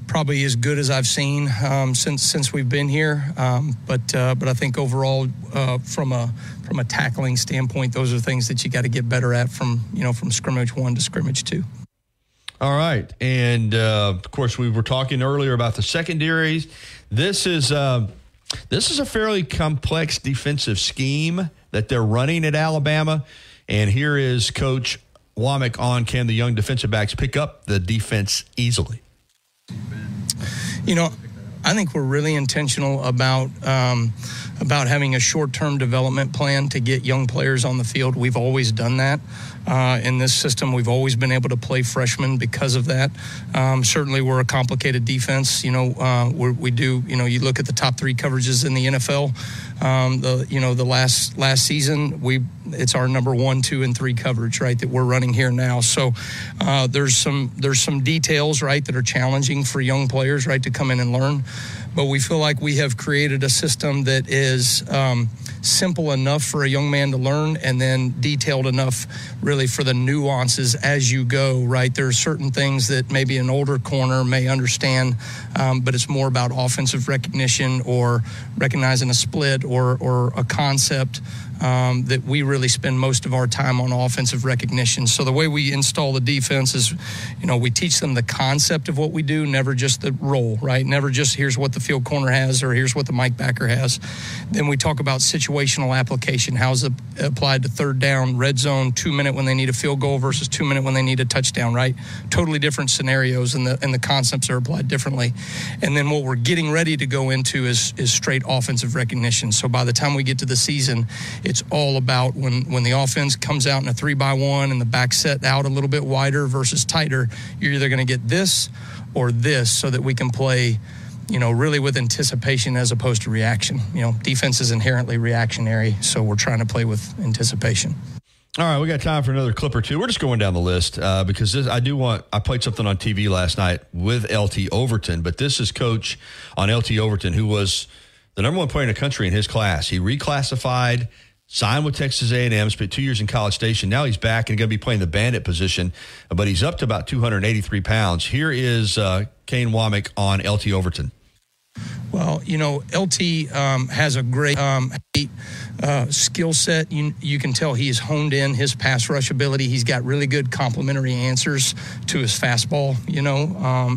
probably as good as I've seen since we've been here. But I think overall, from a tackling standpoint, those are things that you got to get better at from scrimmage 1 to scrimmage 2. All right, and of course we were talking earlier about the secondaries. This is a fairly complex defensive scheme that they're running at Alabama, and here is Coach Womack on can the young defensive backs pick up the defense easily. I think we're really intentional about having a short-term development plan to get young players on the field. We've always done that. In this system, we've always been able to play freshmen because of that. Certainly, we're a complicated defense. We do. You look at the top 3 coverages in the NFL. The last season, it's our number 1, 2, and 3 coverage, right, that we're running here now. So there's some details, right, that are challenging for young players, right, to come in and learn. But we feel like we have created a system that is simple enough for a young man to learn, and then detailed enough really for the nuances as you go, right? There are certain things that maybe an older corner may understand, but it's more about offensive recognition or recognizing a split or a concept that we really spend most of our time on offensive recognition. So the way we install the defense is, we teach them the concept of what we do, never just the role, right? Never just here's what the field corner has or here's what the Mike backer has. Then we talk about situational application. How's it applied to third down, red zone, 2-minute when they need a field goal versus 2-minute when they need a touchdown, right? Totally different scenarios, and the concepts are applied differently. And then what we're getting ready to go into is straight offensive recognition. So by the time we get to the season, it's all about when the offense comes out in a 3-by-1 and the back set out a little bit wider versus tighter, you're either going to get this or this, so that we can play, really with anticipation as opposed to reaction. Defense is inherently reactionary, so we're trying to play with anticipation. All right, we got time for another clip or two. We're just going down the list because I played something on TV last night with LT Overton, but this is Coach on LT Overton, who was the number 1 player in the country in his class. He reclassified signed with Texas A&M, spent 2 years in College Station. Now he's back and going to be playing the bandit position, but he's up to about 283 pounds. Here is Kane Womack on LT Overton. Well, LT has a great skill set. You can tell he's honed in his pass rush ability. He's got really good complementary answers to his fastball.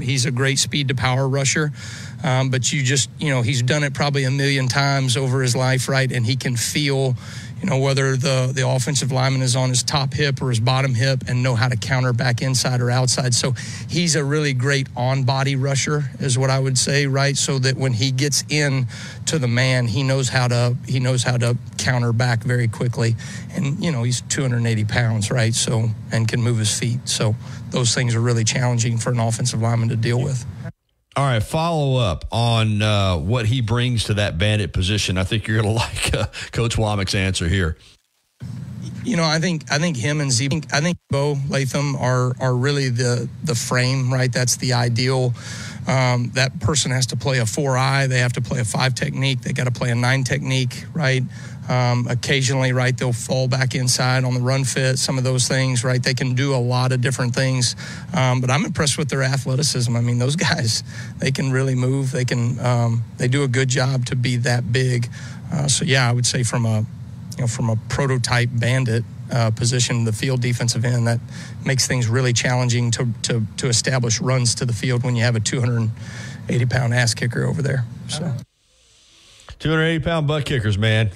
He's a great speed to power rusher. But he's done it probably a million times over his life, right? And he can feel, whether the offensive lineman is on his top hip or his bottom hip and know how to counter back inside or outside. So he's a really great on-body rusher is what I would say, right? So that when he gets in to the man, he knows how to counter back very quickly. And, he's 280 pounds, right? So, and can move his feet. So those things are really challenging for an offensive lineman to deal with. All right, follow up on what he brings to that bandit position. I think you're going to like Coach Womack's answer here. I think him and Z. I think Bo Latham are really the frame, right? That's the ideal. That person has to play a 4-eye. They have to play a 5 technique. They got to play a 9 technique, right? Occasionally, right, they'll fall back inside on the run fit, some of those things, right? They can do a lot of different things. But I'm impressed with their athleticism. I mean, those guys, they can really move. They do a good job to be that big. I would say from a prototype bandit position, the field defensive end, that makes things really challenging to establish runs to the field when you have a 280-pound ass kicker over there. So. 280-pound butt kickers, man.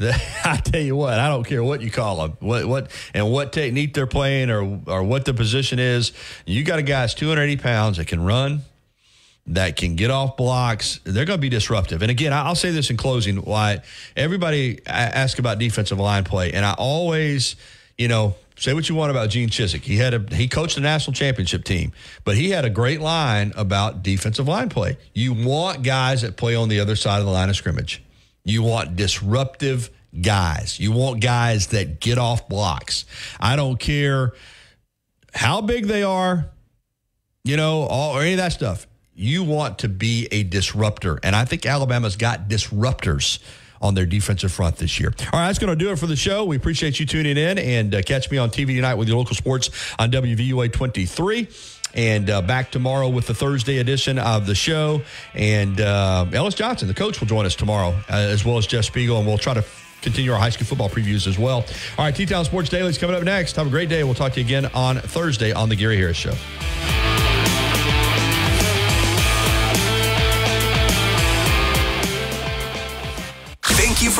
I tell you what, I don't care what you call them, what technique they're playing or what the position is. You got a guy that's 280 pounds that can run, that can get off blocks. They're going to be disruptive. And again, I'll say this in closing, Wyatt. Everybody asks about defensive line play, and I always, say what you want about Gene Chizik. He coached the national championship team, but he had a great line about defensive line play. You want guys that play on the other side of the line of scrimmage. You want disruptive guys. You want guys that get off blocks. I don't care how big they are, or any of that stuff. You want to be a disruptor. And I think Alabama's got disruptors on their defensive front this year. All right, that's going to do it for the show. We appreciate you tuning in, and catch me on TV tonight with your local sports on WVUA 23. And back tomorrow with the Thursday edition of the show. And Ellis Johnson, the coach, will join us tomorrow, as well as Jeff Spiegel, and we'll try to continue our high school football previews as well. All right, T-Town Sports Daily is coming up next. Have a great day. We'll talk to you again on Thursday on The Gary Harris Show.